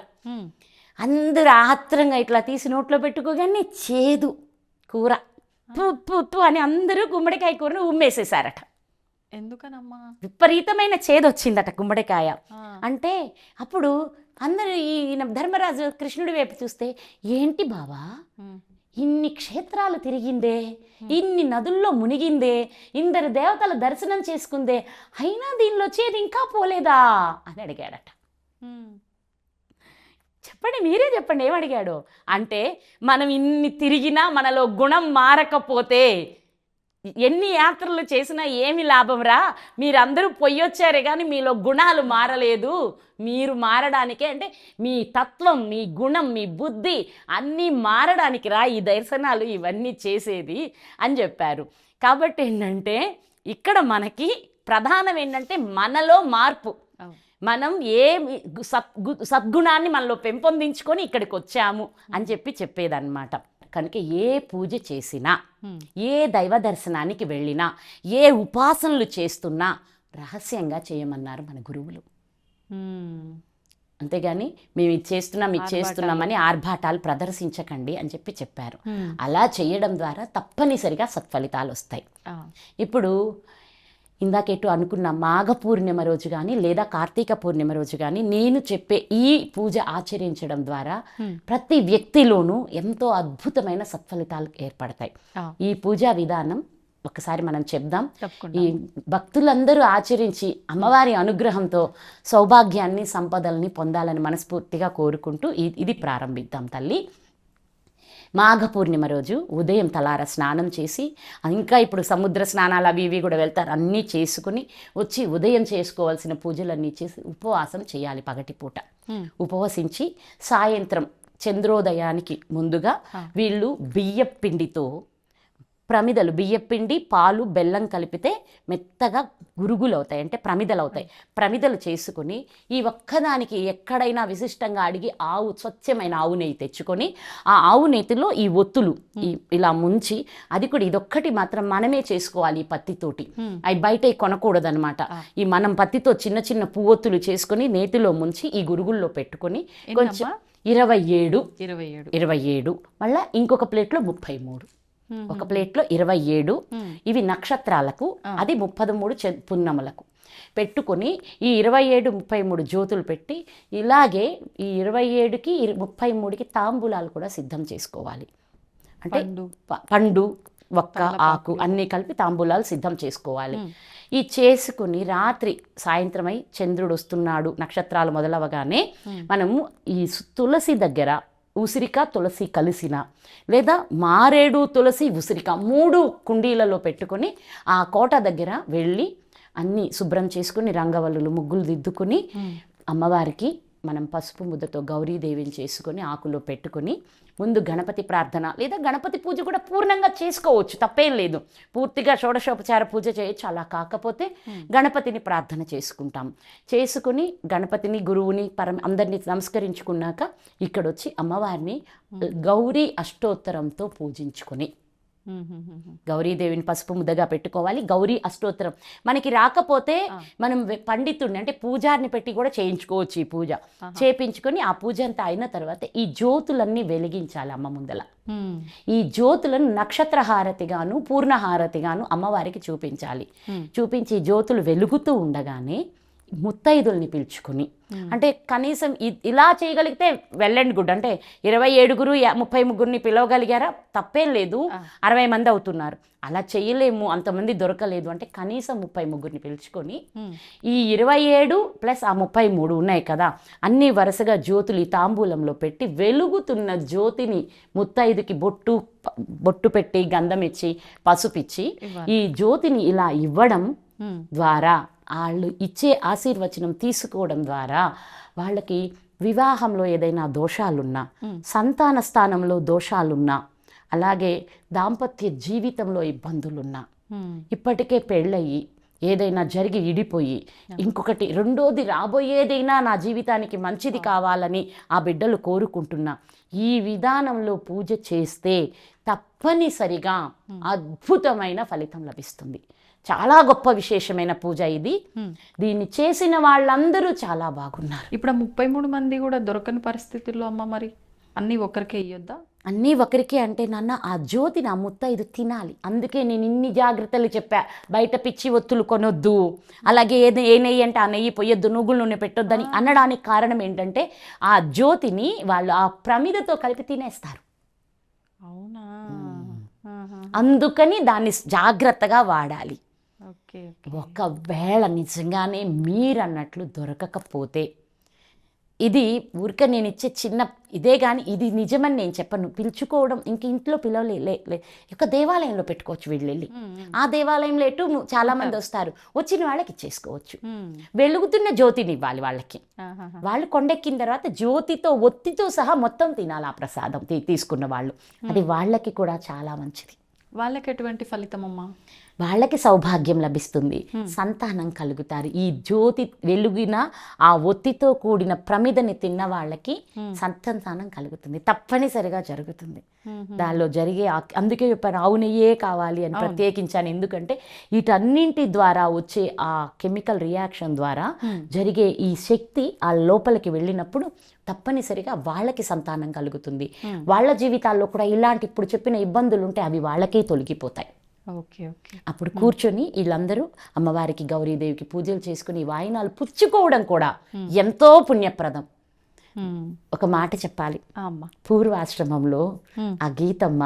అందరూ ఆత్రంగా ఇట్లా తీసి నోట్లో పెట్టుకోగానే చేదు కూర, పుప్పు అని అందరూ గుమ్మడికాయ కూరను ఉమ్మేసేసారట. ఎందుకనమ్మా? విపరీతమైన చేదు వచ్చిందట గుమ్మడికాయ. అంటే అప్పుడు అందరూ ఈయన ధర్మరాజు కృష్ణుడి వైపు చూస్తే, ఏంటి బావా ఇన్ని క్షేత్రాలు తిరిగిందే, ఇన్ని నదుల్లో మునిగిందే, ఇందరు దేవతల దర్శనం చేసుకుందే, అయినా దీనిలో చేదు ఇంకా పోలేదా అని అడిగాడట. చెప్పండి, మీరే చెప్పండి ఏమడిగాడు అంటే, మనం ఇన్ని తిరిగినా మనలో గుణం మారకపోతే ఎన్ని యాత్రలు చేసినా ఏమి లాభం రా, మీరందరూ పొయ్యొచ్చారే కానీ మీలో గుణాలు మారలేదు, మీరు మారడానికే అంటే మీ తత్వం, మీ గుణం, మీ బుద్ధి అన్నీ మారడానికి రా ఈ దర్శనాలు ఇవన్నీ చేసేది అని చెప్పారు. కాబట్టి ఏంటంటే ఇక్కడ మనకి ప్రధానం ఏంటంటే మనలో మార్పు. మనం ఏ సద్గుణాన్ని మనలో పెంపొందించుకొని ఇక్కడికి వచ్చాము అని చెప్పేదన్నమాట. కనుక ఏ పూజ చేసినా, ఏ దైవ దర్శనానికి వెళ్ళినా, ఏ ఉపాసనలు చేస్తున్నా రహస్యంగా చేయమన్నారు మన గురువులు. అంతేగాని మేము ఇది చేస్తున్నామని ఆర్భాటాలు ప్రదర్శించకండి అని చెప్పారు. అలా చేయడం ద్వారా తప్పనిసరిగా సత్ఫలితాలు వస్తాయి. ఇప్పుడు ఇందాకెటు అనుకున్న మాఘ పూర్ణిమ రోజు కానీ లేదా కార్తీక పూర్ణిమ రోజు కానీ నేను చెప్పే ఈ పూజ ఆచరించడం ద్వారా ప్రతి వ్యక్తిలోనూ ఎంతో అద్భుతమైన సత్ఫలితాలు ఏర్పడతాయి. ఈ పూజా విధానం ఒకసారి మనం చెప్దాం. ఈ భక్తులందరూ ఆచరించి అమ్మవారి అనుగ్రహంతో సౌభాగ్యాన్ని, సంపదల్ని పొందాలని మనస్ఫూర్తిగా కోరుకుంటూ ఇది ప్రారంభిద్దాం తల్లి. మాఘ పూర్ణిమ రోజు ఉదయం తలార స్నానం చేసి, ఇంకా ఇప్పుడు సముద్ర స్నానాలు అవి ఇవి కూడా వెళ్తారు, అన్నీ చేసుకుని వచ్చి ఉదయం చేసుకోవాల్సిన పూజలన్నీ చేసి ఉపవాసం చేయాలి. పగటిపూట ఉపవసించి సాయంత్రం చంద్రోదయానికి ముందుగా వీళ్ళు బియ్యపిండితో ప్రమిదలు, బియ్యపిండి, పాలు, బెల్లం కలిపితే మెత్తగా గురుగులు అవుతాయి, అంటే ప్రమిదలు అవుతాయి. ప్రమిదలు చేసుకుని ఈ ఒక్కదానికి ఎక్కడైనా విశిష్టంగా అడిగి స్వచ్ఛమైన ఆవు నెయ్యి తెచ్చుకొని ఆ ఆవు నెయ్యిలో ఈ ఒత్తులు ఇలా ముంచి, అది కూడా ఇదొక్కటి మాత్రం మనమే చేసుకోవాలి ఈ పత్తితోటి, అవి బయట కొనకూడదనమాట. ఈ మనం పత్తితో చిన్న చిన్న పువ్వొత్తులు చేసుకొని నేతిలో ముంచి ఈ గురుగుల్లో పెట్టుకొని కొంచెం 27 మళ్ళీ ఇంకొక ప్లేట్లో 33, ఒక ప్లేట్లో 27, ఇవి నక్షత్రాలకు, అది 33 పున్నములకు పెట్టుకొని ఈ 27, 33 జ్యోతులు పెట్టి ఇలాగే ఈ 27కి 33కి తాంబూలాలు కూడా సిద్ధం చేసుకోవాలి. అంటే పండు, ఒక్క, ఆకు అన్నీ కలిపి తాంబూలాలు సిద్ధం చేసుకోవాలి. ఈ చేసుకుని రాత్రి సాయంత్రమై చంద్రుడు వస్తున్నాడు, నక్షత్రాలు మొదలవగానే మనము ఈ తులసి దగ్గర ఉసిరిక, తులసి కలిసిన లేదా మారేడు, తులసి, ఉసిరిక 3 కుండీలలో పెట్టుకొని ఆ కోట దగ్గర వెళ్ళి అన్నీ శుభ్రం చేసుకుని రంగవల్లులు, ముగ్గులు దిద్దుకుని అమ్మవారికి మనం పసుపు ముద్దతో గౌరీదేవిని చేసుకొని ఆకులో పెట్టుకొని ముందు గణపతి ప్రార్థన లేదా గణపతి పూజ కూడా పూర్ణంగా చేసుకోవచ్చు, తప్పేం లేదు. పూర్తిగా షోడశోపచార పూజ చేయొచ్చు. అలా కాకపోతే గణపతిని ప్రార్థన చేసుకుంటాం. చేసుకుని గణపతిని, గురువుని, అందరినీ నమస్కరించుకున్నాక ఇక్కడొచ్చి అమ్మవారిని గౌరీ అష్టోత్తరంతో పూజించుకొని, గౌరీదేవిని పసుపు ముద్దగా పెట్టుకోవాలి. గౌరీ అష్టోత్తరం మనకి రాకపోతే మనం పండితుడిని అంటే పూజారిని పెట్టి కూడా చేయించుకోవచ్చు. ఈ పూజ చేయించుకొని ఆ పూజ అంతా అయిన తర్వాత ఈ జ్యోతులన్నీ వెలిగించాలి అమ్మ ముందల. ఈ జ్యోతులను నక్షత్ర హారతిగాను, పూర్ణ హారతిగాను అమ్మవారికి చూపించాలి. చూపించి జ్యోతులు వెలుగుతూ ఉండగానే ముత్తైదుల్ని పిలుచుకుని, అంటే కనీసం ఇలా చేయగలిగితే వెల్ అండ్ గుడ్. అంటే 27 33 పిలవగలిగారా, తప్పేం లేదు. 60 మంది అవుతున్నారు. అలా చేయలేము, అంతమంది దొరకలేదు అంటే కనీసం 33 పిలుచుకొని ఈ 27 ప్లస్ ఆ 33 ఉన్నాయి కదా, అన్ని వరుసగా జ్యోతులు ఈ తాంబూలంలో పెట్టి వెలుగుతున్న జ్యోతిని ముత్తైదుకి బొట్టు పెట్టి, గంధం ఇచ్చి, పసుపిచ్చి ఈ జ్యోతిని ఇలా ఇవ్వడం ద్వారా, వాళ్ళు ఇచ్చే ఆశీర్వచనం తీసుకోవడం ద్వారా వాళ్ళకి వివాహంలో ఏదైనా దోషాలున్నా, సంతాన స్థానంలో దోషాలున్నా, అలాగే దాంపత్య జీవితంలో ఇబ్బందులున్నా, ఇప్పటికే పెళ్ళయి ఏదైనా జరిగి ఇడిపోయి ఇంకొకటి రెండోది రాబోయేదైనా నా జీవితానికి మంచిది కావాలని ఆ బిడ్డలు కోరుకుంటున్నా, ఈ విధానంలో పూజ చేస్తే తప్పనిసరిగా అద్భుతమైన ఫలితం లభిస్తుంది. చాలా గొప్ప విశేషమైన పూజ ఇది. దీన్ని చేసిన వాళ్ళందరూ చాలా బాగున్నారు. ఇప్పుడు 33 మంది కూడా దొరకని పరిస్థితుల్లో అమ్మ మరి అన్నీ ఒకరికే ఇయ్యొద్దా? అన్నీ ఒకరికే అంటే నాన్న ఆ జ్యోతిని ఆ ముత్తైదు తినాలి. అందుకే నేను ఇన్ని జాగ్రత్తలు చెప్పా. బయట పిచ్చి ఒత్తులు కొనొద్దు, అలాగే ఏ నెయ్యి అంటే ఆ నెయ్యి పొయ్యొద్దు, నువ్వుల నూనె పెట్టొద్దని అనడానికి కారణం ఏంటంటే ఆ జ్యోతిని వాళ్ళు ఆ ప్రమిదతో కలిపి తినేస్తారు. అవునా? అందుకని దాన్ని జాగ్రత్తగా వాడాలి. ఒకవేళ నిజంగానే మీరన్నట్లు దొరకకపోతే ఇది ఊరికే నేను ఇచ్చే చిన్న ఇదే కానీ ఇది నిజమని నేను చెప్పను. పిలుచుకోవడం ఇంక ఇంట్లో పిలవలే ఒక దేవాలయంలో పెట్టుకోవచ్చు వెళ్ళి. ఆ దేవాలయంలో ఎటు చాలా మంది వస్తారు, వచ్చిన వాళ్ళకి ఇచ్చేసుకోవచ్చు. వెలుగుతున్న జ్యోతిని ఇవ్వాలి వాళ్ళకి. వాళ్ళు కొండెక్కిన తర్వాత జ్యోతితో ఒత్తితో సహా మొత్తం తినాలి ఆ ప్రసాదం తీసుకున్న వాళ్ళు. అది వాళ్ళకి కూడా చాలా మంచిది. వాళ్ళకి ఎటువంటి ఫలితం అమ్మా? వాళ్ళకి సౌభాగ్యం లభిస్తుంది, సంతానం కలుగుతారు. ఈ జ్యోతి వెలుగిన ఆ ఒత్తితో కూడిన ప్రమిదని తిన్న వాళ్ళకి సంతానం కలుగుతుంది, తప్పనిసరిగా జరుగుతుంది. దానిలో జరిగే అందుకే చెప్పాను ఆవు నెయ్యే కావాలి అని ప్రత్యేకించాను. ఎందుకంటే వీటన్నింటి ద్వారా వచ్చే ఆ కెమికల్ రియాక్షన్ ద్వారా జరిగే ఈ శక్తి ఆ లోపలికి వెళ్ళినప్పుడు తప్పనిసరిగా వాళ్ళకి సంతానం కలుగుతుంది. వాళ్ళ జీవితాల్లో కూడా ఇలాంటి ఇప్పుడు చెప్పిన ఇబ్బందులు ఉంటే అవి వాళ్ళకే తొలగిపోతాయి. Okay okay. అప్పుడు కూర్చొని వీళ్ళందరూ అమ్మవారికి గౌరీదేవికి పూజలు చేసుకుని వాయినాలు పుచ్చుకోవడం కూడా ఎంతో పుణ్యప్రదం. ఒక మాట చెప్పాలి, పూర్వాశ్రమంలో ఆ గీతమ్మ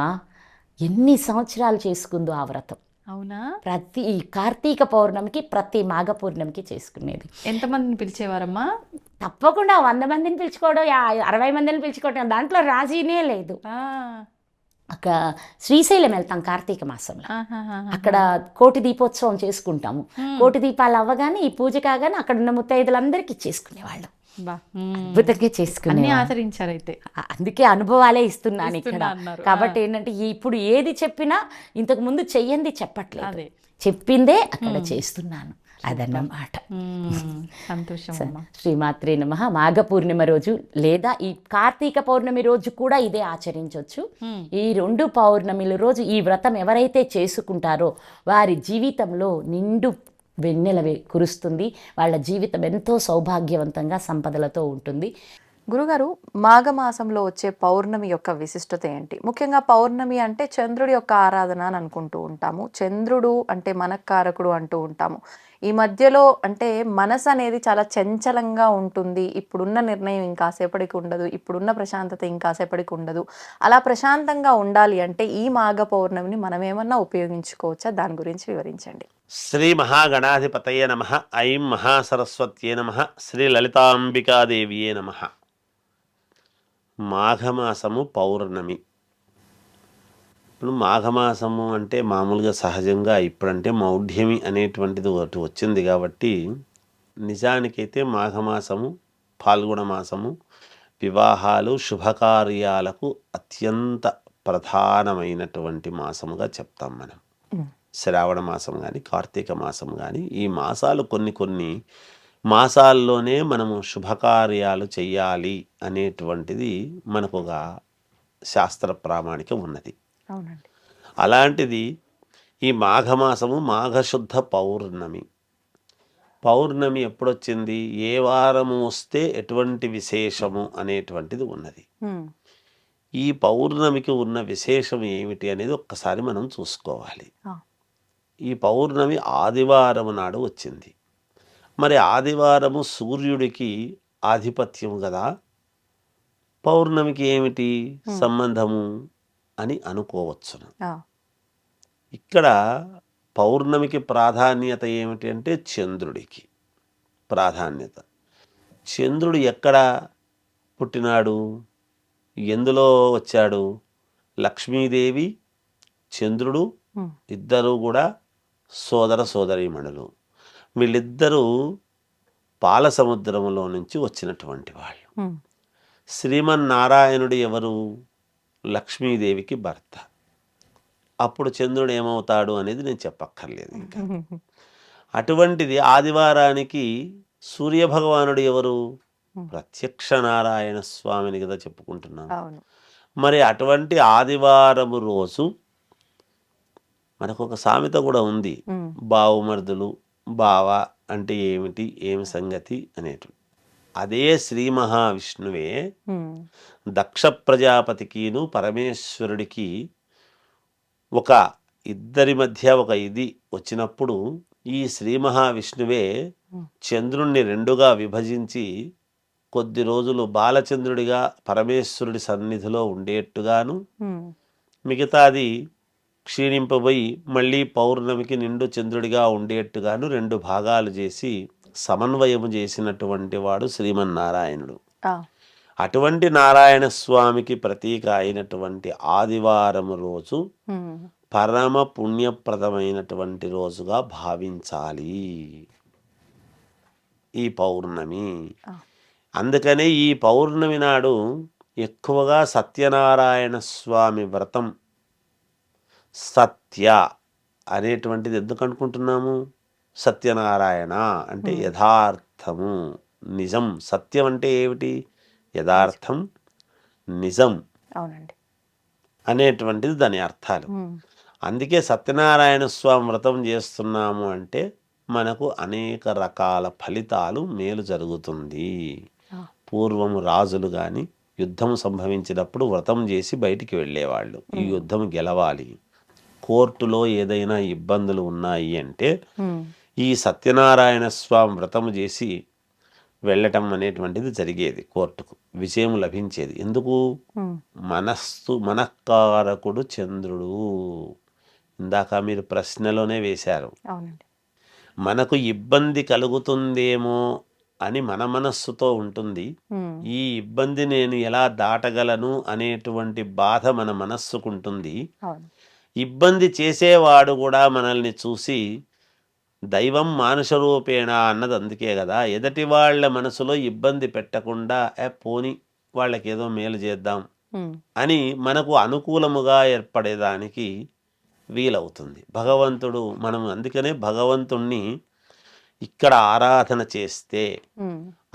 ఎన్ని సంవత్సరాలు చేసుకుందో ఆ వ్రతం. అవునా? ప్రతి కార్తీక పౌర్ణమికి ప్రతి మాఘ పౌర్ణమికి చేసుకునేది. ఎంతమందిని పిలిచేవారమ్మా? తప్పకుండా 100 మందిని పిలుచుకోవడం, 60 మందిని పిలుచుకోవడం, దాంట్లో రాజీనే లేదు. అక్కడ శ్రీశైలం వెళ్తాం కార్తీక మాసంలో, అక్కడ కోటి దీపోత్సవం చేసుకుంటాము. కోటి దీపాలు అవ్వగానే ఈ పూజ కాగానే అక్కడ ఉన్న ముత్తైదులందరికీ చేసుకునేవాళ్ళం. అద్భుతంగా చేసుకుని ఆచరించారైతే. అందుకే అనుభవాలే ఇస్తున్నాను ఇక్కడ. కాబట్టి ఏంటంటే ఇప్పుడు ఏది చెప్పినా ఇంతకు ముందు చెయ్యంది చెప్పట్లేదు, చెప్పిందే అక్కడ చేస్తున్నాను. అదన్నమాట. సంతోషం. శ్రీమాత్రే నమః. మాఘ పూర్ణిమ రోజు లేదా ఈ కార్తీక పౌర్ణమి రోజు కూడా ఇదే ఆచరించవచ్చు. ఈ 2 పౌర్ణమిల రోజు ఈ వ్రతం ఎవరైతే చేసుకుంటారో వారి జీవితంలో నిండు వెన్నెల కురుస్తుంది. వాళ్ళ జీవితం ఎంతో సౌభాగ్యవంతంగా సంపదలతో ఉంటుంది. గురుగారు, మాఘమాసంలో వచ్చే పౌర్ణమి యొక్క విశిష్టత ఏంటి? ముఖ్యంగా పౌర్ణమి అంటే చంద్రుడి యొక్క ఆరాధన అని అనుకుంటూ ఉంటాము. చంద్రుడు అంటే మనకారకుడు అంటూ ఉంటాము. ఈ మధ్యలో అంటే మనసు అనేది చాలా చంచలంగా ఉంటుంది. ఇప్పుడున్న నిర్ణయం ఇంకాసేపటికి ఉండదు, ఇప్పుడున్న ప్రశాంతత ఇంకాసేపటికి ఉండదు. అలా ప్రశాంతంగా ఉండాలి అంటే ఈ మాఘ పౌర్ణమిని మనం ఏమన్నా ఉపయోగించుకోవచ్చా? దాని గురించి వివరించండి. శ్రీ మహాగణాధిపతయే నమః. ఐం మహాసరస్వత్యే నమః. శ్రీ లలితాంబికాదేవియే నమః. మాఘమాసము పౌర్ణమి. ఇప్పుడు మాఘమాసము అంటే మామూలుగా సహజంగా ఇప్పుడంటే మౌఢ్యమి అనేటువంటిది ఒకటి వచ్చింది కాబట్టి నిజానికైతే మాఘమాసము పాల్గొన మాసము వివాహాలు శుభకార్యాలకు అత్యంత ప్రధానమైనటువంటి మాసముగా చెప్తాం మనం. శ్రావణ మాసం కానీ కార్తీక మాసం కానీ ఈ మాసాలు కొన్ని మాసాల్లోనే మనము శుభకార్యాలు చెయ్యాలి అనేటువంటిది మనకు ఒక శాస్త్ర ప్రామాణికం ఉన్నది. అవునండి. అలాంటిది ఈ మాఘమాసము మాఘశుద్ధ పౌర్ణమి. పౌర్ణమి ఎప్పుడొచ్చింది, ఏ వారము వస్తే ఎటువంటి విశేషము అనేటువంటిది ఉన్నది. ఈ పౌర్ణమికి ఉన్న విశేషం ఏమిటి అనేది ఒక్కసారి మనం చూసుకోవాలి. ఈ పౌర్ణమి ఆదివారం నాడు వచ్చింది. మరి ఆదివారము సూర్యుడికి ఆధిపత్యము కదా, పౌర్ణమికి ఏమిటి సంబంధము అని అనుకోవచ్చును. ఇక్కడ పౌర్ణమికి ప్రాధాన్యత ఏమిటి అంటే చంద్రుడికి ప్రాధాన్యత. చంద్రుడు ఎక్కడ పుట్టినాడు, ఎందులో వచ్చాడు? లక్ష్మీదేవి చంద్రుడు ఇద్దరు కూడా సోదర సోదరీమణులు. వీళ్ళిద్దరూ పాల సముద్రంలో నుంచి వచ్చినటువంటి వాళ్ళు. శ్రీమన్నారాయణుడు ఎవరు? లక్ష్మీదేవికి భర్త. అప్పుడు చంద్రుడు ఏమవుతాడు అనేది నేను చెప్పక్కర్లేదు ఇంకా. అటువంటిది ఆదివారానికి సూర్యభగవానుడు ఎవరు? ప్రత్యక్ష నారాయణ స్వామిని కదా చెప్పుకుంటున్నాం. మరి అటువంటి ఆదివారము రోజు మనకు ఒక సామెత కూడా ఉంది, బావుమర్దులు బావ అంటే ఏమిటి, ఏమి సంగతి అనేటు. అదే శ్రీ మహావిష్ణువే దక్ష ప్రజాపతికిను పరమేశ్వరుడికి ఒక ఇద్దరి మధ్య ఒక ఇది వచ్చినప్పుడు ఈ శ్రీ మహావిష్ణువే చంద్రుణ్ణి రెండుగా విభజించి కొద్ది రోజులు బాలచంద్రుడిగా పరమేశ్వరుడి సన్నిధిలో ఉండేట్టుగాను, మిగతాది క్షీణింపబోయి మళ్ళీ పౌర్ణమికి నిండు చంద్రుడిగా ఉండేట్టుగాను 2 భాగాలు చేసి సమన్వయము చేసినటువంటి వాడు శ్రీమన్నారాయణుడు. అటువంటి నారాయణ స్వామికి ప్రతీక అయినటువంటి ఆదివారం రోజు పరమ పుణ్యప్రదమైనటువంటి రోజుగా భావించాలి ఈ పౌర్ణమి. అందుకనే ఈ పౌర్ణమి నాడు ఎక్కువగా సత్యనారాయణ స్వామి వ్రతం, సత్య అనేటువంటిది ఎందుకు అనుకుంటున్నాము? సత్యనారాయణ అంటే యథార్థము, నిజం. సత్యం అంటే ఏమిటి? యథార్థం, నిజం అనేటువంటిది దాని అర్థాలు. అందుకే సత్యనారాయణ స్వామి వ్రతం చేస్తున్నాము అంటే మనకు అనేక రకాల ఫలితాలు, మేలు జరుగుతుంది. పూర్వము రాజులు కానీ యుద్ధం సంభవించినప్పుడు వ్రతం చేసి బయటికి వెళ్ళేవాళ్ళు. ఈ యుద్ధం గెలవాలి, కోర్టులో ఏదైనా ఇబ్బందులు ఉన్నాయి అంటే ఈ సత్యనారాయణ స్వామి వ్రతం చేసి వెళ్ళటం అనేటువంటిది జరిగేది. కోర్టుకు విజయం లభించేది. ఎందుకు? మనఃకారకుడు చంద్రుడు. ఇందాక మీరు ప్రశ్నలోనే వేశారు. మనకు ఇబ్బంది కలుగుతుందేమో అని మన మనస్సుతో ఉంటుంది. ఈ ఇబ్బంది నేను ఎలా దాటగలను అనేటువంటి బాధ మన మనస్సుకుంటుంది. ఇబ్బంది చేసేవాడు కూడా మనల్ని చూసి దైవం మానుష రూపేణ అన్నది అందుకే కదా. ఎదటి వాళ్ళ మనసులో ఇబ్బంది పెట్టకుండా పోని వాళ్ళకి ఏదో మేలు చేద్దాం అని మనకు అనుకూలముగా ఏర్పడేదానికి వీలవుతుంది భగవంతుడు. మనం అందుకనే భగవంతుణ్ణి ఇక్కడ ఆరాధన చేస్తే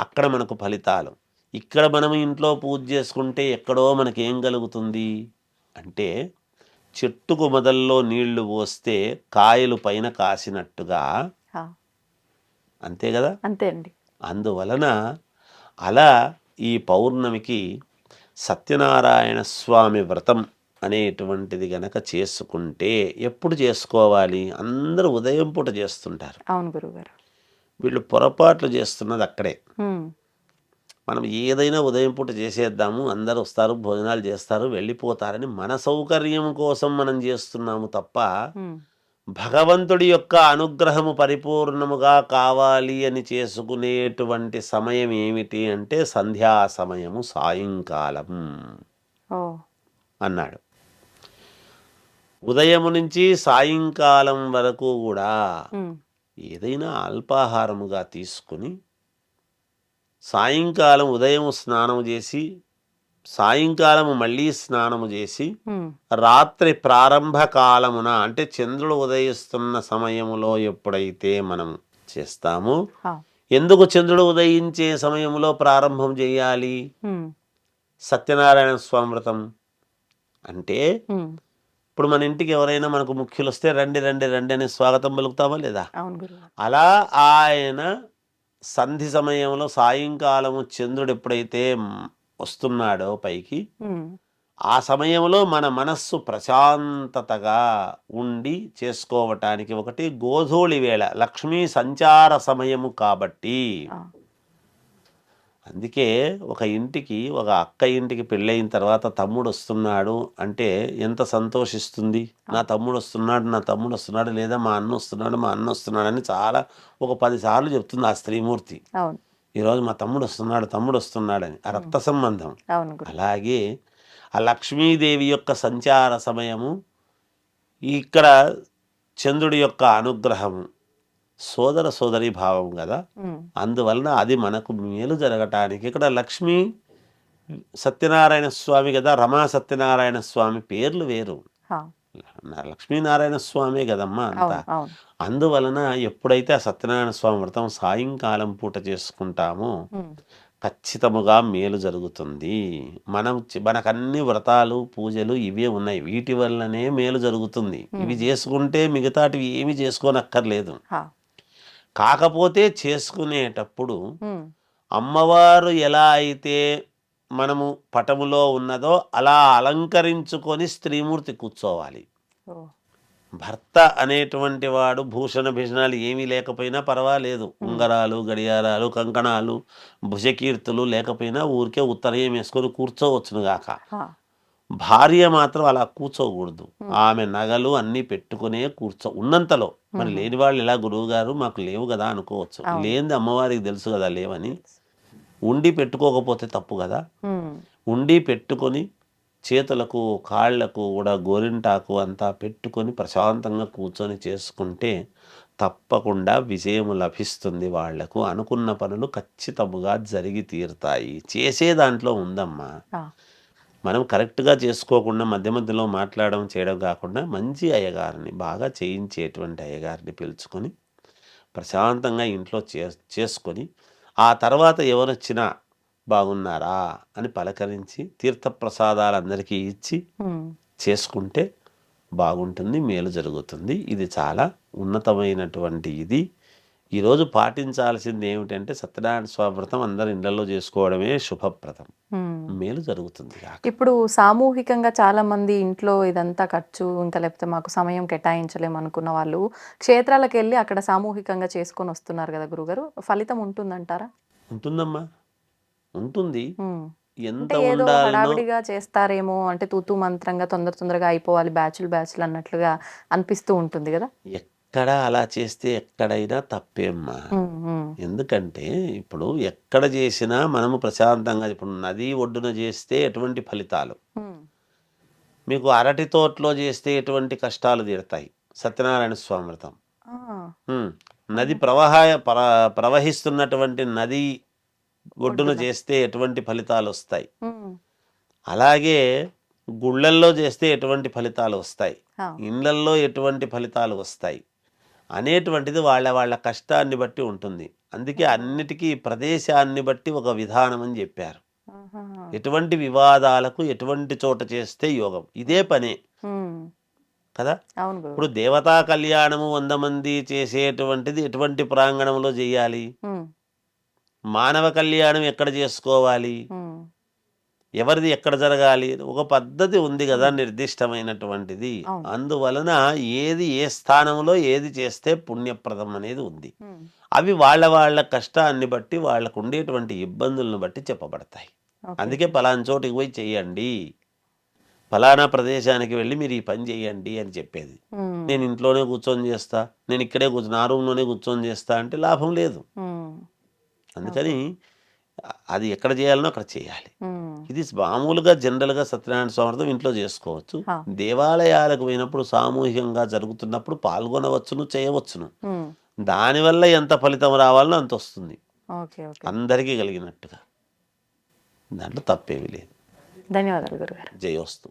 అక్కడ మనకు ఫలితాలు. ఇక్కడ మనం ఇంట్లో పూజ చేసుకుంటే ఎక్కడో మనకేం కలుగుతుంది అంటే చెట్టుకు మొదల్లో నీళ్లు పోస్తే కాయలు పైన కాసినట్టుగా. అంతే కదా? అంతే అండి. అందువలన అలా ఈ పౌర్ణమికి సత్యనారాయణ స్వామి వ్రతం అనేటువంటిది గనక చేసుకుంటే, ఎప్పుడు చేసుకోవాలి? అందరూ ఉదయం పూట చేస్తుంటారు. అవును గురుగారు. వీళ్ళు పొరపాట్లు చేస్తున్నది అక్కడే. మనం ఏదైనా ఉదయం పూట చేసేద్దాము, అందరూ వస్తారు, భోజనాలు చేస్తారు, వెళ్ళిపోతారని మన సౌకర్యం కోసం మనం చేస్తున్నాము తప్ప భగవంతుడి యొక్క అనుగ్రహము పరిపూర్ణముగా కావాలి అని చేసుకునేటువంటి సమయం ఏమిటి అంటే సంధ్యా సమయము, సాయంకాలం అన్నాడు. ఉదయం నుంచి సాయంకాలం వరకు కూడా ఏదైనా అల్పాహారముగా తీసుకుని సాయంకాలం ఉదయం స్నానం చేసి సాయంకాలం మళ్ళీ స్నానము చేసి రాత్రి ప్రారంభ కాలమున అంటే చంద్రుడు ఉదయిస్తున్న సమయములో ఎప్పుడైతే మనం చేస్తామో, ఎందుకు చంద్రుడు ఉదయించే సమయంలో ప్రారంభం చేయాలి సత్యనారాయణ స్వామి వ్రతం అంటే? ఇప్పుడు మన ఇంటికి ఎవరైనా మనకు ముఖ్యులు వస్తే రండి రండి రండి అని స్వాగతం పలుకుతామా లేదా? అలా ఆయన సంధి సమయంలో సాయంకాలము చంద్రుడు ఎప్పుడైతే వస్తున్నాడో పైకి, ఆ సమయంలో మన మనస్సు ప్రశాంతతగా ఉండి చేసుకోవటానికి ఒకటి గోధూళి వేళ, లక్ష్మీ సంచార సమయము కాబట్టి. అందుకే ఒక ఇంటికి, ఒక అక్క ఇంటికి పెళ్ళయిన తర్వాత తమ్ముడు వస్తున్నాడు అంటే ఎంత సంతోషిస్తుంది. నా తమ్ముడు వస్తున్నాడు, నా తమ్ముడు వస్తున్నాడు, లేదా మా అన్న వస్తున్నాడు, మా అన్న వస్తున్నాడు అని చాలా ఒక 10 సార్లు చెప్తుంది ఆ స్త్రీమూర్తి. ఈరోజు మా తమ్ముడు వస్తున్నాడు, తమ్ముడు వస్తున్నాడని. ఆ రక్త సంబంధం. అలాగే ఆ లక్ష్మీదేవి యొక్క సంచార సమయము, ఇక్కడ చంద్రుడి యొక్క అనుగ్రహము, సోదర సోదరి భావం కదా. అందువలన అది మనకు మేలు జరగటానికి ఇక్కడ లక్ష్మీ సత్యనారాయణ స్వామి కదా, రమా సత్యనారాయణ స్వామి పేర్లు వేరు, లక్ష్మీనారాయణ స్వామి కదమ్మా అంతా. అందువలన ఎప్పుడైతే ఆ సత్యనారాయణ స్వామి వ్రతం సాయంకాలం పూట చేసుకుంటామో ఖచ్చితముగా మేలు జరుగుతుంది. మనకన్ని వ్రతాలు పూజలు ఇవే ఉన్నాయి, వీటి వల్లనే మేలు జరుగుతుంది. ఇవి చేసుకుంటే మిగతాటివి ఏమి చేసుకోనక్కర్లేదు. కాకపోతే చేసుకునేటప్పుడు అమ్మవారు ఎలా అయితే మనము పటములో ఉన్నదో అలా అలంకరించుకొని స్త్రీమూర్తి కూర్చోవాలి. భర్త అనేటువంటి వాడు భూషణ భీషణాలు ఏమీ లేకపోయినా పర్వాలేదు, ఉంగరాలు, గడియారాలు, కంకణాలు, భుజకీర్తులు లేకపోయినా ఊరికే ఉత్తరయం వేసుకొని కూర్చోవచ్చును గాక. భార్య మాత్రం అలా కూర్చోకూడదు. ఆమె నగలు అన్నీ పెట్టుకునే ఉన్నంతలో. మరి లేని వాళ్ళు ఇలా గురువు గారు మాకు లేవు కదా అనుకోవచ్చు. లేనిది అమ్మవారికి తెలుసు కదా లేవని. ఉండి పెట్టుకోకపోతే తప్పు కదా. ఉండి పెట్టుకొని చేతులకు కాళ్లకు కూడా గోరింటాకు అంతా పెట్టుకొని ప్రశాంతంగా కూర్చొని చేసుకుంటే తప్పకుండా విజయం లభిస్తుంది. వాళ్లకు అనుకున్న పనులు ఖచ్చితంగా జరిగి తీరుతాయి. చేసే దాంట్లో ఉందమ్మా. మనం కరెక్ట్గా చేసుకోకుండా మధ్య మధ్యలో మాట్లాడడం చేయడం కాకుండా మంచి అయ్యగారిని, బాగా చేయించేటువంటి అయ్యగారిని పిలుచుకొని ప్రశాంతంగా ఇంట్లో చేసుకొని ఆ తర్వాత ఎవరొచ్చినా బాగున్నారా అని పలకరించి తీర్థప్రసాదాలు అందరికీ ఇచ్చి చేసుకుంటే బాగుంటుంది, మేలు జరుగుతుంది. ఇది చాలా ఉన్నతమైనటువంటి ఇది. ఈరోజు పాటించాల్సింది ఏమిటంటే సత్యనారాయణ స్వామి వ్రతం అందరి ఇళ్లలో చేసుకోవడమే శుభప్రదం, మేలు జరుగుతుంది. ఇప్పుడు సామూహికంగా చాలా మంది ఇంట్లో ఇదంతా ఖర్చు, ఇంకా లేకపోతే మాకు సమయం కేటాయించలేము అనుకున్న వాళ్ళు క్షేత్రాలకు వెళ్ళి అక్కడ సామూహికంగా చేసుకొని వస్తున్నారు కదా గురుగారు, ఫలితం ఉంటుందంటారా? ఉంటుందమ్మా, ఉంటుంది. ఎంత ఏదో ఉండాలనో హడావిడిగా చేస్తారేమో, అంటే తూతూ మంత్రంగా తొందరగా అయిపోవాలి, బ్యాచ్లు అన్నట్లుగా అనిపిస్తూ ఉంటుంది కదా. ఎక్కడ అలా చేస్తే ఎక్కడైనా తప్పేమ్మా. ఎందుకంటే ఇప్పుడు ఎక్కడ చేసినా మనము ప్రశాంతంగా, ఇప్పుడు నది ఒడ్డున చేస్తే ఎటువంటి ఫలితాలు, మీకు అరటి తోటలో చేస్తే ఎటువంటి కష్టాలు తీరుతాయి. సత్యనారాయణ స్వామి వ్రతం నది ప్రవహిస్తున్నటువంటి నది ఒడ్డున చేస్తే ఎటువంటి ఫలితాలు వస్తాయి, అలాగే గుళ్ళల్లో చేస్తే ఎటువంటి ఫలితాలు వస్తాయి, ఇళ్లల్లో ఎటువంటి ఫలితాలు వస్తాయి అనేటువంటిది వాళ్ళ కష్టాన్ని బట్టి ఉంటుంది. అందుకే అన్నిటికీ ప్రదేశాన్ని బట్టి ఒక విధానం అని చెప్పారు. ఎటువంటి వివాదాలకు ఎటువంటి చోట చేస్తే యోగం, ఇదే పనే కదా. ఇప్పుడు దేవతా కళ్యాణము 100 మంది చేసేటువంటిది ఎటువంటి ప్రాంగణంలో చేయాలి, మానవ కళ్యాణం ఎక్కడ చేసుకోవాలి, ఎవరిది ఎక్కడ జరగాలి, ఒక పద్ధతి ఉంది కదా నిర్దిష్టమైనటువంటిది. అందువలన ఏది ఏ స్థానంలో ఏది చేస్తే పుణ్యప్రదం అనేది ఉంది. అవి వాళ్ళ కష్టాన్ని బట్టి, వాళ్ళకు ఉండేటువంటి ఇబ్బందులను బట్టి చెప్పబడతాయి. అందుకే పలానా చోటికి పోయి చెయ్యండి, ఫలానా ప్రదేశానికి వెళ్ళి మీరు ఈ పని చేయండి అని చెప్పేది. నేను ఇంట్లోనే కూర్చొని చేస్తా, నేను ఇక్కడే నా రూమ్లోనే కూర్చొని చేస్తా అంటే లాభం లేదు. అందుకని అది ఎక్కడ చేయాలనో అక్కడ చేయాలి. ఇది మామూలుగా జనరల్గా సత్యనారాయణ స్వామి వ్రతం ఇంట్లో చేసుకోవచ్చు. దేవాలయాలకు పోయినప్పుడు సామూహికంగా జరుగుతున్నప్పుడు పాల్గొనవచ్చును, చేయవచ్చును. దానివల్ల ఎంత ఫలితం రావాలనో అంత వస్తుంది, అందరికీ కలిగినట్టుగా. దాంట్లో తప్పేమీ లేదు. ధన్యవాదాలు గురుగారు. జయోస్తు.